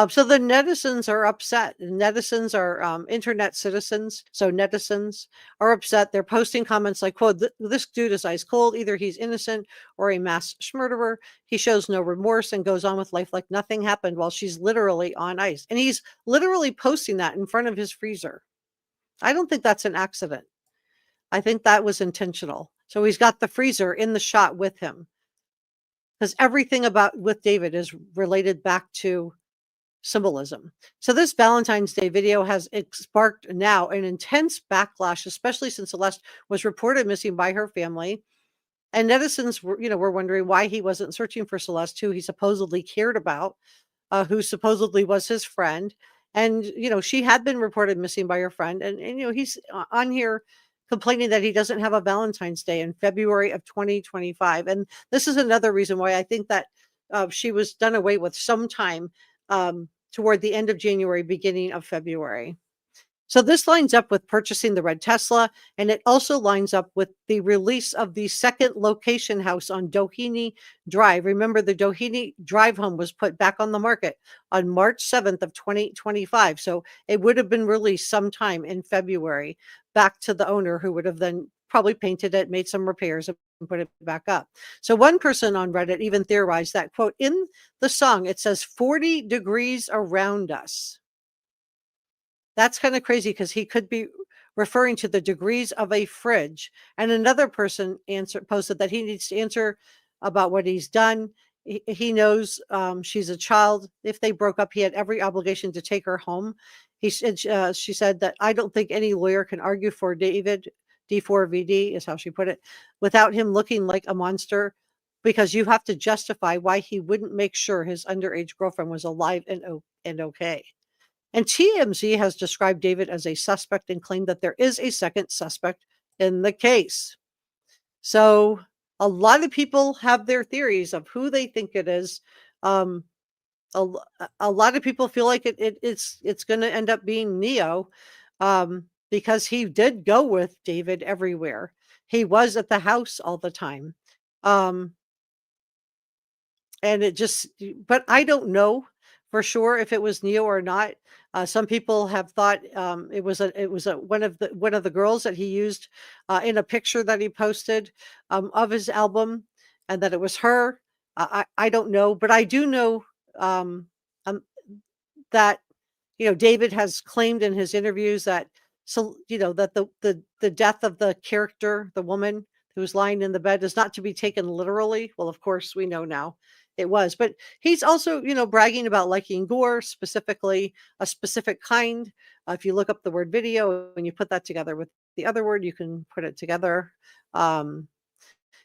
So the netizens are upset. Netizens are internet citizens. So netizens are upset. They're posting comments like, quote, this dude is ice cold. Either he's innocent or a mass murderer. He shows no remorse and goes on with life like nothing happened while she's literally on ice. And he's literally posting that in front of his freezer. I don't think that's an accident. I think that was intentional. So he's got the freezer in the shot with him, because everything with David is related back to symbolism. So this Valentine's Day video has sparked now an intense backlash, especially since Celeste was reported missing by her family. And netizens were wondering why he wasn't searching for Celeste, who he supposedly cared about, who supposedly was his friend. And, she had been reported missing by her friend. And he's on here complaining that he doesn't have a Valentine's Day in February of 2025. And this is another reason why I think that she was done away with sometime toward the end of January, beginning of February. So this lines up with purchasing the red Tesla, and it also lines up with the release of the second location house on Doheny Drive. Remember, the Doheny Drive home was put back on the market on March 7th of 2025. So it would have been released sometime in February back to the owner, who would have then probably painted it, made some repairs, and put it back up. So one person on Reddit even theorized that, quote, in the song, it says 40 degrees around us. That's kind of crazy, because he could be referring to the degrees of a fridge. And another person posted that he needs to answer about what he's done. He knows she's a child. If they broke up, he had every obligation to take her home. She said that, I don't think any lawyer can argue for David, D4VD is how she put it, without him looking like a monster, because you have to justify why he wouldn't make sure his underage girlfriend was alive and okay. And TMZ has described David as a suspect and claimed that there is a second suspect in the case. So a lot of people have their theories of who they think it is. A lot of people feel like it's going to end up being Neo, because he did go with David everywhere. He was at the house all the time. And but I don't know for sure if it was Neo or not. Some people have thought it was one of the girls that he used in a picture that he posted of his album, and that it was her. I don't know, but I do know that David has claimed in his interviews that that the death of the character, the woman who's lying in the bed, is not to be taken literally. Well, of course we know now it was, but he's also bragging about liking gore, specifically a specific kind. If you look up the word video and you put that together with the other word, you can put it together.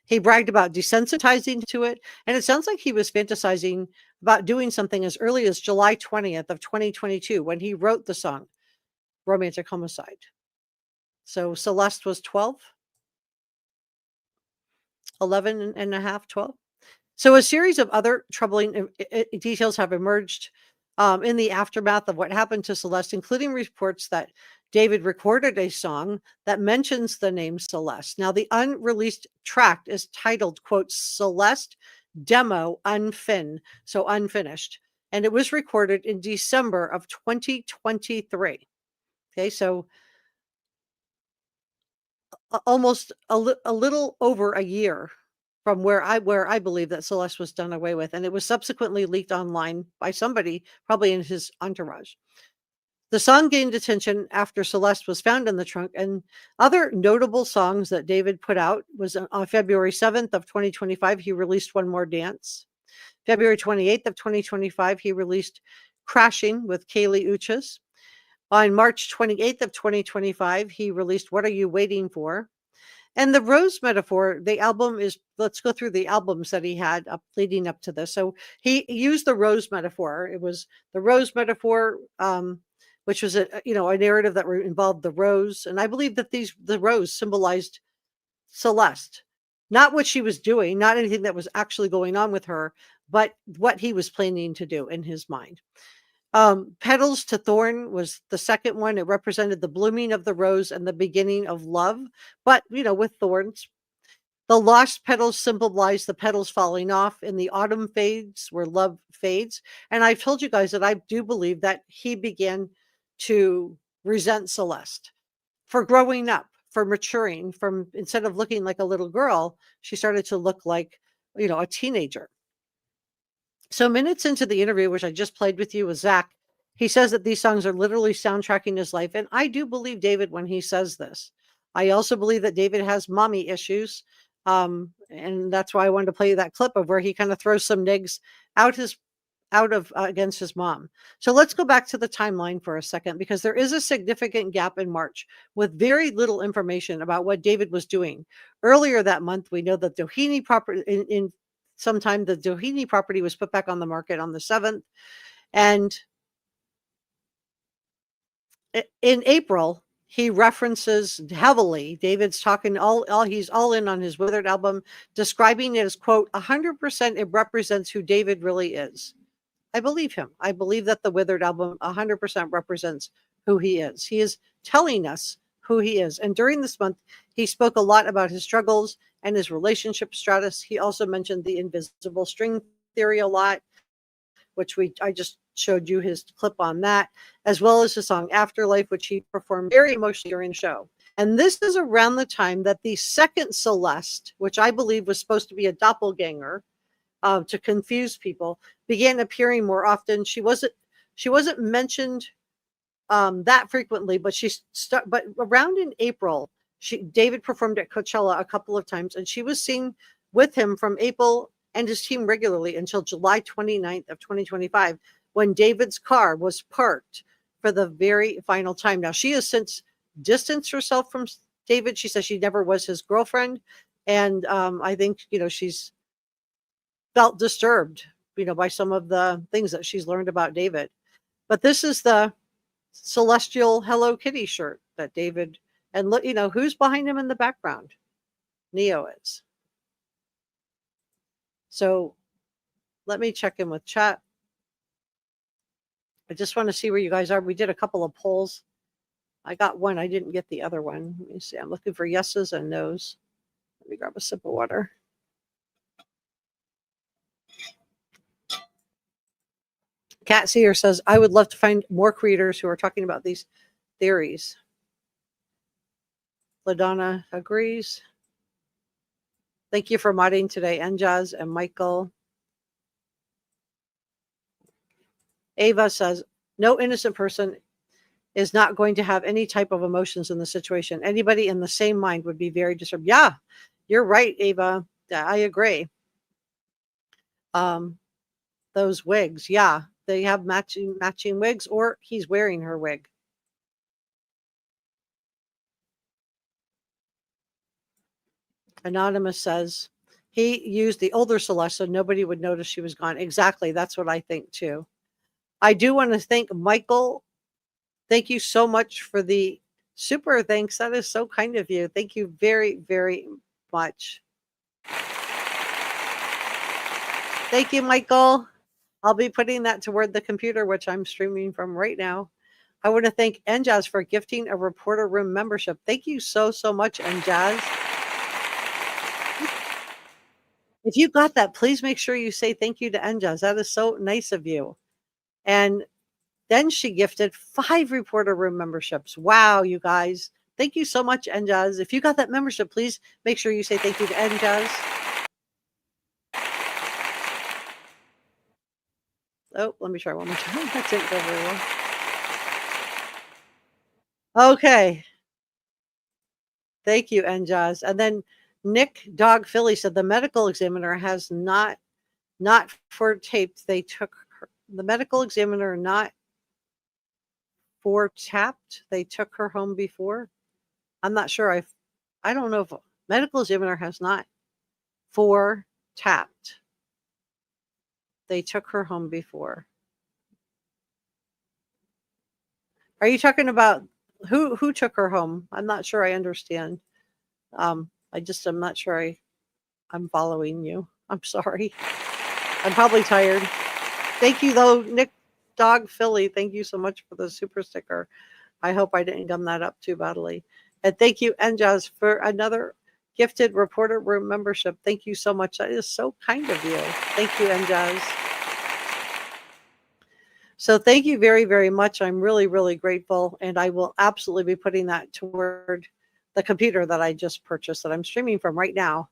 He bragged about desensitizing to it, and it sounds like he was fantasizing about doing something as early as July 20th of 2022 when he wrote the song Romantic Homicide. So Celeste was 12, 11 and a half, 12. So a series of other troubling details have emerged in the aftermath of what happened to Celeste, including reports that David recorded a song that mentions the name Celeste. Now, the unreleased track is titled, quote, Celeste Demo Unfin, so unfinished. And it was recorded in December of 2023. Okay, so almost a little over a year from where I believe that Celeste was done away with, and it was subsequently leaked online by somebody, probably in his entourage. The song gained attention after Celeste was found in the trunk, and other notable songs that David put out was on February 7th of 2025, he released One More Dance. February 28th of 2025, he released Crashing with Kaylee Uchis. On March 28th of 2025, he released What Are You Waiting For? And the rose metaphor, the album is, let's go through the albums that he had leading up to this. So he used the rose metaphor. It was the rose metaphor, which was a narrative that involved the rose. And I believe that the rose symbolized Celeste, not what she was doing, not anything that was actually going on with her, but what he was planning to do in his mind. Petals to Thorn was the second one. It represented the blooming of the rose and the beginning of love, but with thorns. The lost petals symbolize the petals falling off in the autumn fades where love fades. And I've told you guys that I do believe that he began to resent Celeste for growing up, for maturing, from instead of looking like a little girl, she started to look like, a teenager. So minutes into the interview, which I just played with you with Zach, he says that these songs are literally soundtracking his life. And I do believe David when he says this. I also believe that David has mommy issues. And that's why I wanted to play you that clip of where he kind of throws some nigs out of against his mom. So let's go back to the timeline for a second, because there is a significant gap in March with very little information about what David was doing. Earlier that month, we know that Doheny property in sometime the Doheny property was put back on the market on the 7th. And in April, he references heavily, David's talking he's all in on his Withered album, describing it as, quote, 100% it represents who David really is. I believe him. I believe that the Withered album 100% represents who he is. He is telling us who he is. And during this month, he spoke a lot about his struggles and his relationship status. He also mentioned the invisible string theory a lot, which I just showed you his clip on that, as well as the song Afterlife, which he performed very emotionally during the show. And this is around the time that the second Celeste, which I believe was supposed to be a doppelganger, to confuse people, began appearing more often. She wasn't mentioned that frequently, but but around in April, David performed at Coachella a couple of times, and she was seen with him from April and his team regularly until July 29th of 2025, when David's car was parked for the very final time. Now, she has since distanced herself from David. She says she never was his girlfriend, and I think she's felt disturbed, by some of the things that she's learned about David. But this is the celestial Hello Kitty shirt that David, and look, who's behind him in the background? Neo is. So let me check in with chat. I just want to see where you guys are. We did a couple of polls. I got one. I didn't get the other one. Let me see. I'm looking for yeses and nos. Let me grab a sip of water. Cat Seer says, I would love to find more creators who are talking about these theories. LaDonna agrees. Thank you for modding today, Enjaz and Michael. Ava says, no innocent person is not going to have any type of emotions in the situation. Anybody in the same mind would be very disturbed. Yeah, you're right, Ava. I agree. Those wigs, yeah. They have matching wigs, or he's wearing her wig. Anonymous says he used the older Celeste so nobody would notice she was gone. Exactly. That's what I think too. I do want to thank Michael. Thank you so much for the super thanks. That is so kind of you. Thank you very, very much. Thank you, Michael. I'll be putting that toward the computer, which I'm streaming from right now. I want to thank Enjaz for gifting a Reporter Room membership. Thank you so, so much, Enjaz. If you got that, please make sure you say thank you to Enjaz. That is so nice of you. And then she gifted 5 Reporter Room memberships. Wow, you guys. Thank you so much, Enjaz. If you got that membership, please make sure you say thank you to Enjaz. Oh, let me try one more time. That didn't go very well. Okay. Thank you, Enjaz. And then Nick Dog Philly said the medical examiner has not for taped. They took the medical examiner not 4 tapped. They took her home before. I'm not sure. I don't know if medical examiner has not. 4 tapped. They took her home before. Are you talking about who took her home? I'm not sure I understand. I'm not sure I'm following you. I'm sorry. I'm probably tired. Thank you though, Nick Dog Philly. Thank you so much for the super sticker. I hope I didn't gum that up too badly. And thank you, Njaz, for another gifted reporter room membership. Thank you so much. That is so kind of you. Thank you, Njaz. So thank you very, very much. I'm really, really grateful. And I will absolutely be putting that toward the computer that I just purchased that I'm streaming from right now.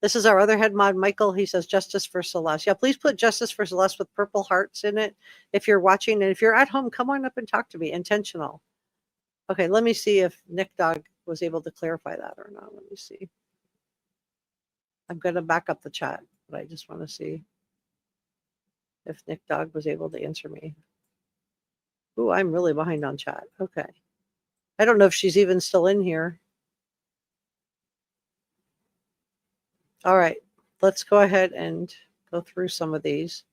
This is our other head mod, Michael. He says, Justice for Celeste. Yeah, please put Justice for Celeste with purple hearts in it if you're watching. And if you're at home, come on up and talk to me. Intentional. Okay, let me see if Nick Dog was able to clarify that or not. Let me see. I'm going to back up the chat, but I just want to see if Nick Dog was able to answer me. Ooh, I'm really behind on chat. Okay. I don't know if she's even still in here. All right, let's go ahead and go through some of these.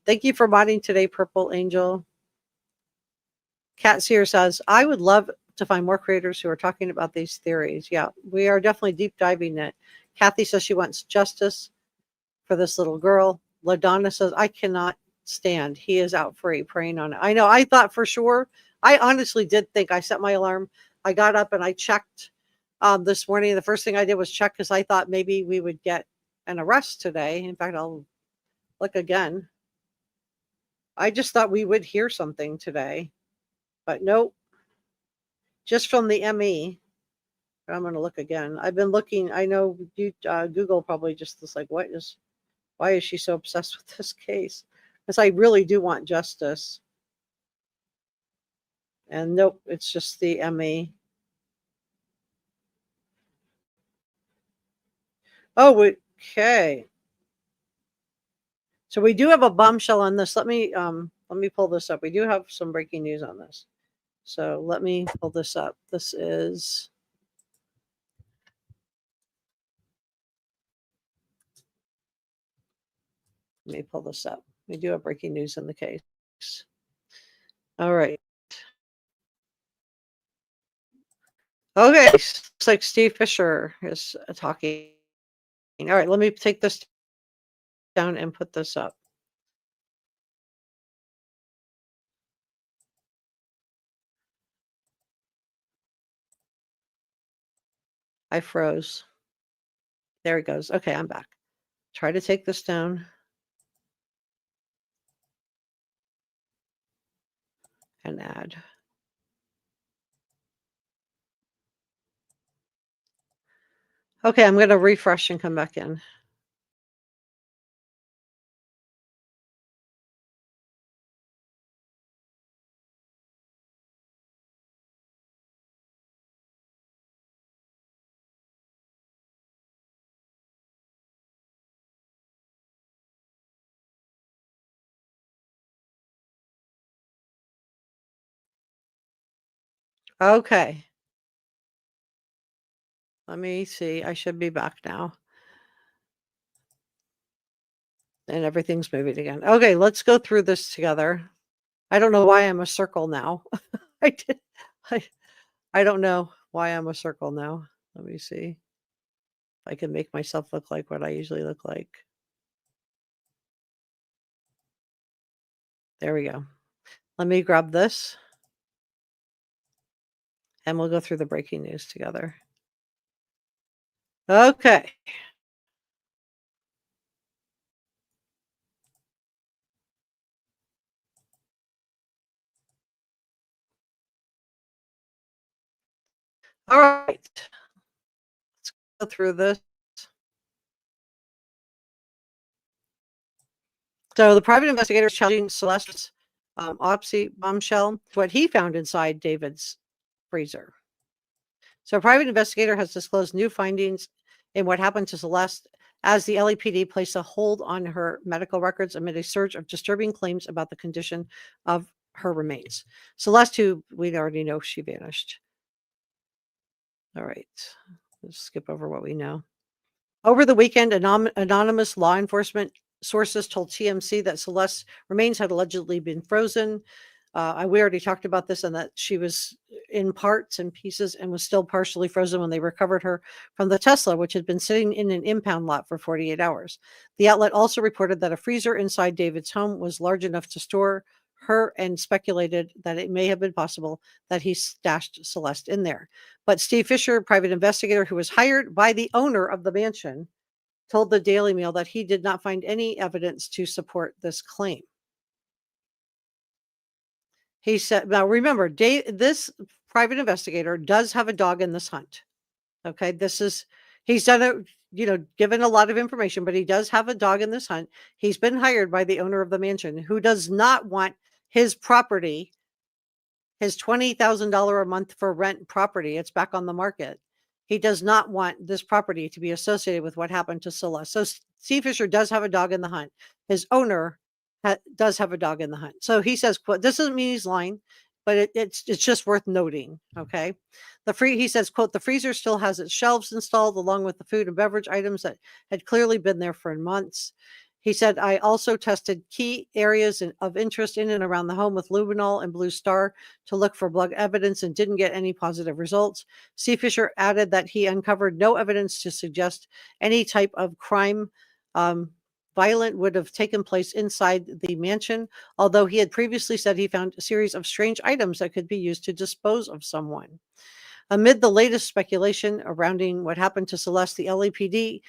Thank you for modding today, Purple Angel. Kat Sear says, I would love to find more creators who are talking about these theories. Yeah, we are definitely deep diving it. Kathy says she wants justice for this little girl. LaDonna says, I cannot stand. He is out free preying on it. I know. I thought for sure. I honestly did think. I set my alarm. I got up and I checked this morning. The first thing I did was check because I thought maybe we would get an arrest today. In fact, I'll look again. I just thought we would hear something today. But nope. Just from the ME. I'm going to look again. I've been looking. I know you, Google probably just was like, why is she so obsessed with this case? Because I really do want justice. And nope, it's just the ME. Oh, okay. So we do have a bombshell on this. Let me pull this up. We do have some breaking news on this. So let me pull this up. This is let me pull this up. We do have breaking news in the case. All right. Okay. Looks like Steve Fisher is talking. All right, let me take this down and put this up. I froze. There it goes. Okay, I'm back. Try to take this down. And add. Okay, I'm going to refresh and come back in. Okay. Let me see. I should be back now. And everything's moving again. Okay, let's go through this together. I don't know why I'm a circle now. I don't know why I'm a circle now. Let me see if I can make myself look like what I usually look like. There we go. Let me grab this. And we'll go through the breaking news together. Okay. All right. Let's go through this. So the private investigators challenging Celeste's autopsy bombshell, what he found inside David's freezer. So a private investigator has disclosed new findings in what happened to Celeste as the LAPD placed a hold on her medical records amid a surge of disturbing claims about the condition of her remains. Celeste, who we already know she vanished. All right, let's skip over what we know. Over the weekend, anonymous law enforcement sources told TMC that Celeste's remains had allegedly been frozen. We already talked about this, and that she was in parts and pieces and was still partially frozen when they recovered her from the Tesla, which had been sitting in an impound lot for 48 hours. The outlet also reported that a freezer inside David's home was large enough to store her, and speculated that it may have been possible that he stashed Celeste in there. But Steve Fisher, private investigator who was hired by the owner of the mansion, told the Daily Mail that he did not find any evidence to support this claim. He said, now remember, this private investigator does have a dog in this hunt. Okay, he's done it, given a lot of information, but he does have a dog in this hunt. He's been hired by the owner of the mansion, who does not want his property, his $20,000 a month for rent property. It's back on the market. He does not want this property to be associated with what happened to Celeste. So Steve Fisher does have a dog in the hunt. His owner does have a dog in the hunt. So he says, quote, this doesn't mean he's lying, but it's just worth noting. Okay. He says, quote, the freezer still has its shelves installed along with the food and beverage items that had clearly been there for months. He said, I also tested key areas of interest in and around the home with luminol and blue star to look for blood evidence and didn't get any positive results. Steve Fisher added that he uncovered no evidence to suggest any type of crime violent would have taken place inside the mansion, although he had previously said he found a series of strange items that could be used to dispose of someone. Amid the latest speculation surrounding what happened to Celeste, the LAPD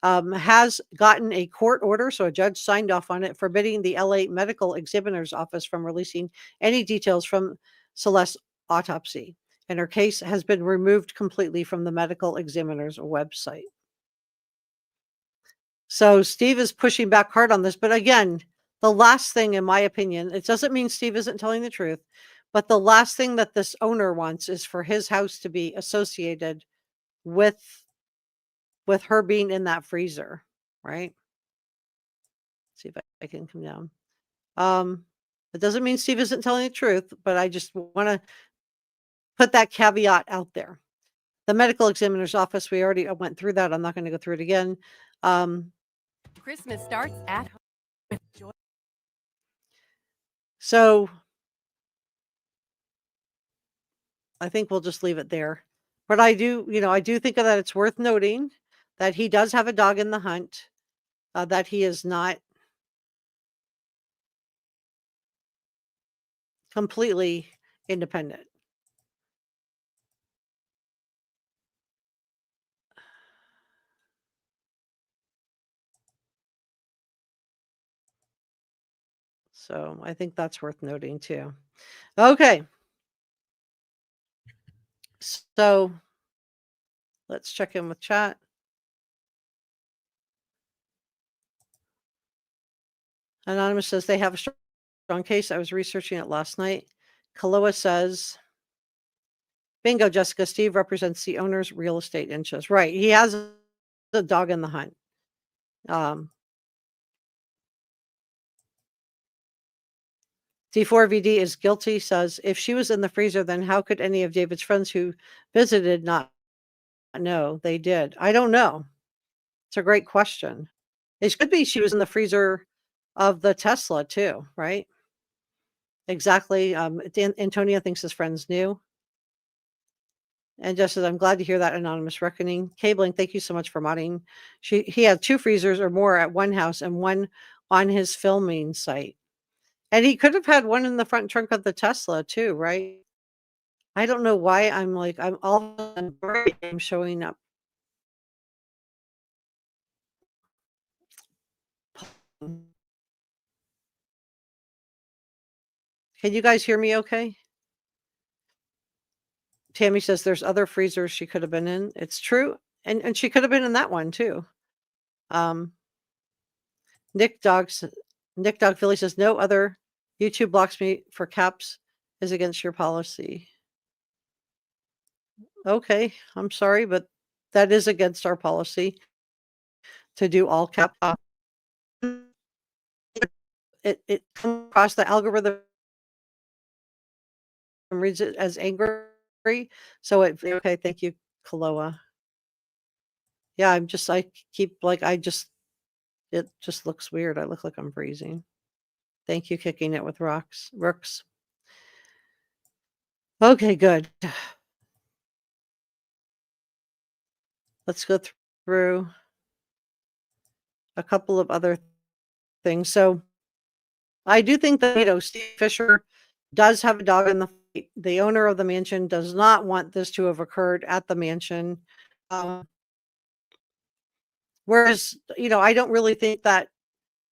has gotten a court order, so a judge signed off on it, forbidding the LA Medical Examiner's Office from releasing any details from Celeste's autopsy, and her case has been removed completely from the medical examiner's website. So Steve is pushing back hard on this, but again, the last thing, in my opinion, it doesn't mean Steve isn't telling the truth, but the last thing that this owner wants is for his house to be associated with her being in that freezer, right? Let's see if I can come down. It doesn't mean Steve isn't telling the truth, but I just want to put that caveat out there. The medical examiner's office, we already went through that. I'm not going to go through it again. Christmas starts at home with joy. So I think we'll just leave it there. But I do think that it's worth noting that he does have a dog in the hunt, that he is not completely independent. So I think that's worth noting too. Okay. So let's check in with chat. Anonymous says they have a strong case. I was researching it last night. Kaloa says, bingo, Jessica. Steve represents the owner's real estate interests. Right. He has a dog in the hunt. D4VD is guilty, says, if she was in the freezer, then how could any of David's friends who visited not know they did? I don't know. It's a great question. It could be she was in the freezer of the Tesla too, right? Exactly. Antonio thinks his friends knew. And just says, I'm glad to hear that anonymous reckoning. Cabling, thank you so much for modding. He had 2 freezers or more at one house and one on his filming site. And he could have had one in the front trunk of the Tesla too, right? I don't know why I'm showing up. Can you guys hear me okay? Tammy says there's other freezers she could have been in. It's true. And she could have been in that one too. Nick Dog Philly says no other YouTube blocks me for caps is against your policy. Okay, I'm sorry, but that is against our policy to do all cap. It comes across the algorithm reads it as angry. So okay, thank you, Kaloa. Yeah, I keep like, it just looks weird. I look like I'm freezing. Thank you, kicking it with rooks. Okay, good. Let's go through a couple of other things. So I do think that, Steve Fisher does have a dog in the fight. The owner of the mansion does not want this to have occurred at the mansion. Whereas, I don't really think that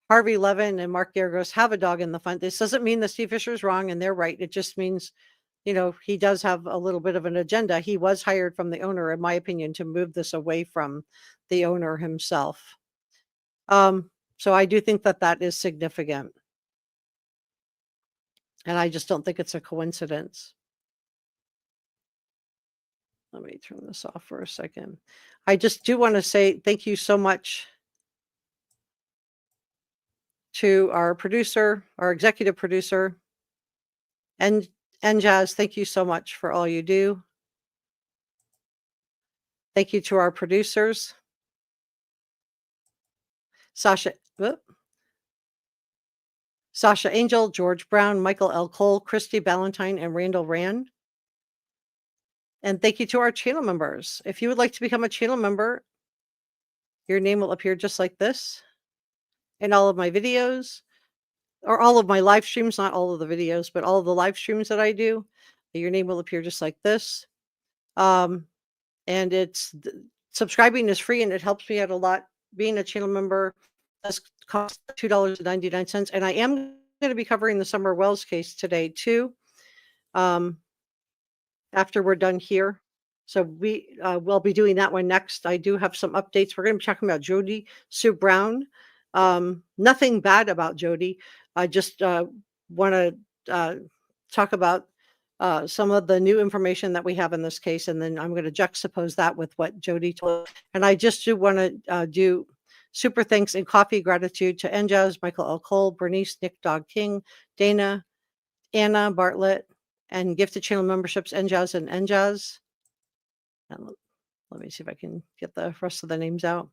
Harvey Levin and Mark Geragos have a dog in the fight. This doesn't mean that Steve Fisher is wrong and they're right. It just means, he does have a little bit of an agenda. He was hired from the owner, in my opinion, to move this away from the owner himself. So I do think that that is significant. And I just don't think it's a coincidence. Let me turn this off for a second. I just do want to say thank you so much to our producer, our executive producer, and Jazz. Thank you so much for all you do. Thank you to our producers, Sasha Angel, George Brown, Michael L. Cole, Christy Ballantyne, and Randall Rand. And thank you to our channel members. If you would like to become a channel member, your name will appear just like this in all of my videos, or all of my live streams, not all of the videos, but all of the live streams that I do. Your name will appear just like this. And subscribing is free and it helps me out a lot. Being a channel member does cost $2.99. And I am going to be covering the Summer Wells case today too. After we're done here. So we'll be doing that one next. I do have some updates. We're going to be talking about Jody Sue Brown. Nothing bad about Jody. I just want to talk about some of the new information that we have in this case, and then I'm going to juxtapose that with what Jody told. And I just do want to do super thanks and coffee gratitude to Njaz, Michael L. Cole, Bernice, Nick Dog King, Dana, Anna Bartlett, and gifted channel memberships, Njaz and Njaz. And let me see if I can get the rest of the names out.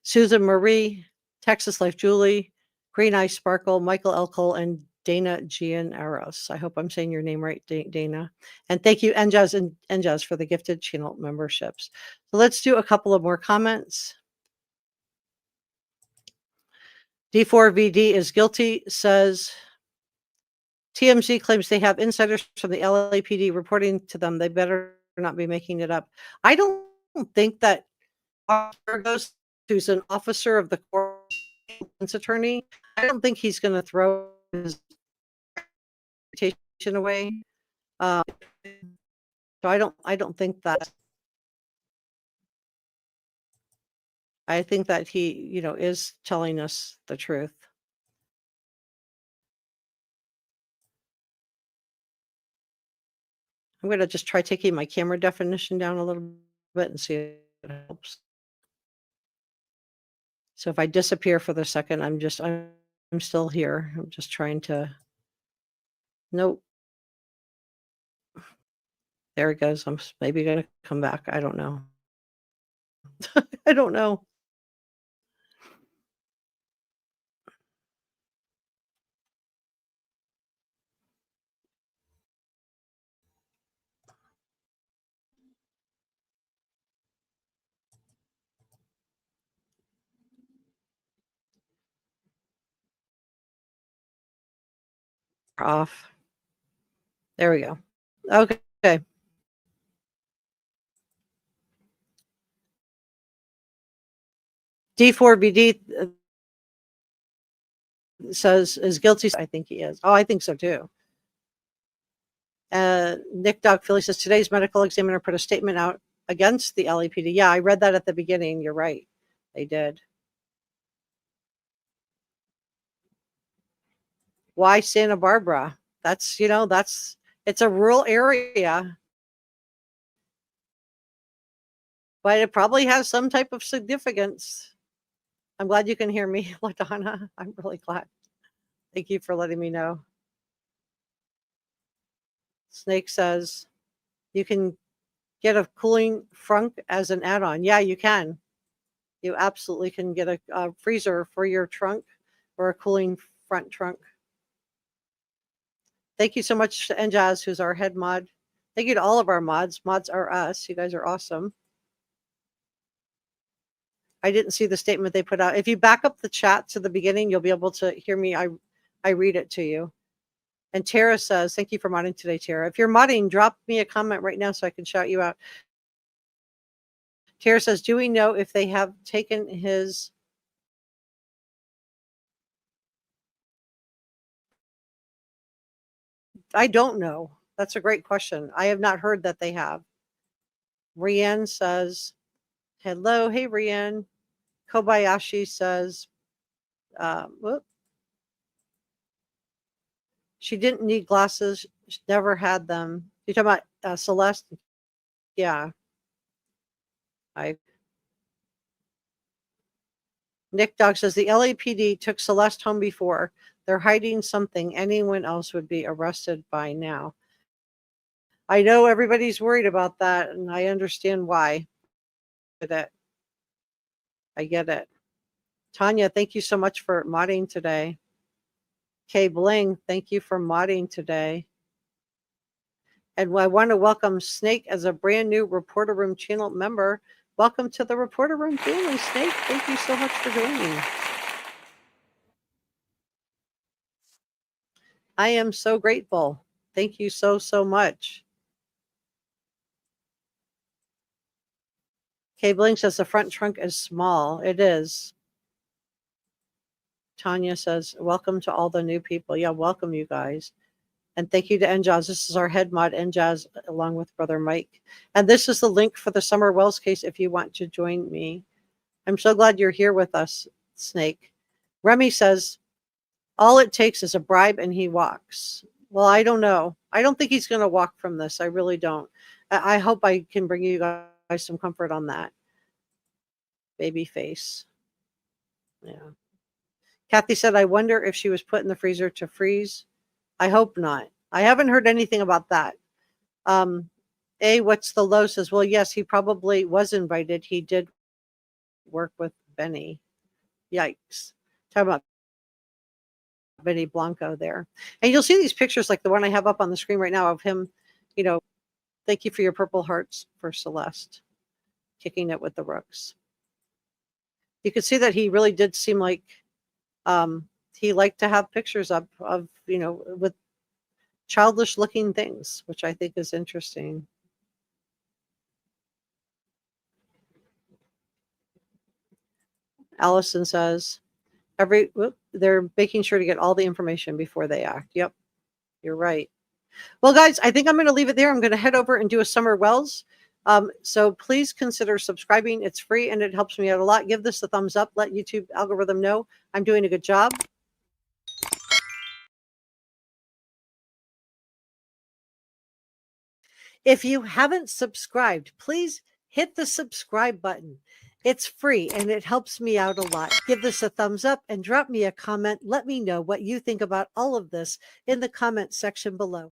Susan Marie, Texas Life Julie, Green Eye Sparkle, Michael L. Cole, and Dana Gianaros. I hope I'm saying your name right, Dana. And thank you, Njaz and Njaz, for the gifted channel memberships. So let's do a couple of more comments. D4VD is guilty, says TMZ claims they have insiders from the LAPD reporting to them. They better not be making it up. I don't think that Geragos, who's an officer of the court attorney, I don't think he's going to throw his reputation away. So I don't think that. I think that he, is telling us the truth. I'm going to just try taking my camera definition down a little bit and see if it helps. So if I disappear for the second, I'm still here. I'm just trying to, nope. There it goes. I'm maybe going to come back. I don't know. I don't know. Off. There we go. Okay. D4VD says is guilty. I think he is. Oh, I think so too. Nick Dog Philly says today's medical examiner put a statement out against the LAPD. Yeah, I read that at the beginning. You're right. They did. Why Santa Barbara? That's, it's a rural area. But it probably has some type of significance. I'm glad you can hear me, LaDonna. I'm really glad. Thank you for letting me know. Snake says you can get a cooling frunk as an add-on. Yeah, you can. You absolutely can get a freezer for your trunk or a cooling front trunk. Thank you so much to Njaz, who's our head mod. Thank you to all of our mods. Mods are us. You guys are awesome. I didn't see the statement they put out. If you back up the chat to the beginning, you'll be able to hear me. I read it to you. And Tara says, thank you for modding today, Tara. If you're modding, drop me a comment right now so I can shout you out. Tara says, do we know if they have taken his... I don't know. That's a great question. I have not heard that they have. Rianne says, hello. Hey, Rianne. Kobayashi says, she didn't need glasses. She never had them. You're talking about Celeste? Yeah. Nick Dog says, the LAPD took Celeste home before. They're hiding something. Anyone else would be arrested by now. I know everybody's worried about that, and I understand why. I get it. Tanya, thank you so much for modding today. Kay Bling, thank you for modding today. And I want to welcome Snake as a brand new Reporter Room channel member. Welcome to the Reporter Room family, Snake. Thank you so much for joining. I am so grateful. Thank you so, so much. Kay Bling says the front trunk is small. It is. Tanya says, welcome to all the new people. Yeah, welcome you guys. And thank you to Njaz. This is our head mod, Njaz, along with Brother Mike. And this is the link for the Summer Wells case if you want to join me. I'm so glad you're here with us, Snake. Remy says, all it takes is a bribe and he walks. Well, I don't know. I don't think he's going to walk from this. I really don't. I hope I can bring you guys some comfort on that. Baby face. Yeah. Kathy said, I wonder if she was put in the freezer to freeze. I hope not. I haven't heard anything about that. What's the low says, well, yes, he probably was invited. He did work with Benny. Yikes. Talk about Benny Blanco there. And you'll see these pictures like the one I have up on the screen right now of him, thank you for your purple hearts for Celeste, kicking it with the rooks. You could see that he really did seem like he liked to have pictures up of, with childish looking things, which I think is interesting. Allison says, they're making sure to get all the information before they act. Yep, you're right. Well, guys, I think I'm going to leave it there. I'm going to head over and do a Summer Wells. So please consider subscribing. It's free and it helps me out a lot. Give this a thumbs up. Let YouTube algorithm know I'm doing a good job. If you haven't subscribed, please hit the subscribe button. It's free and it helps me out a lot. Give this a thumbs up and drop me a comment. Let me know what you think about all of this in the comment section below.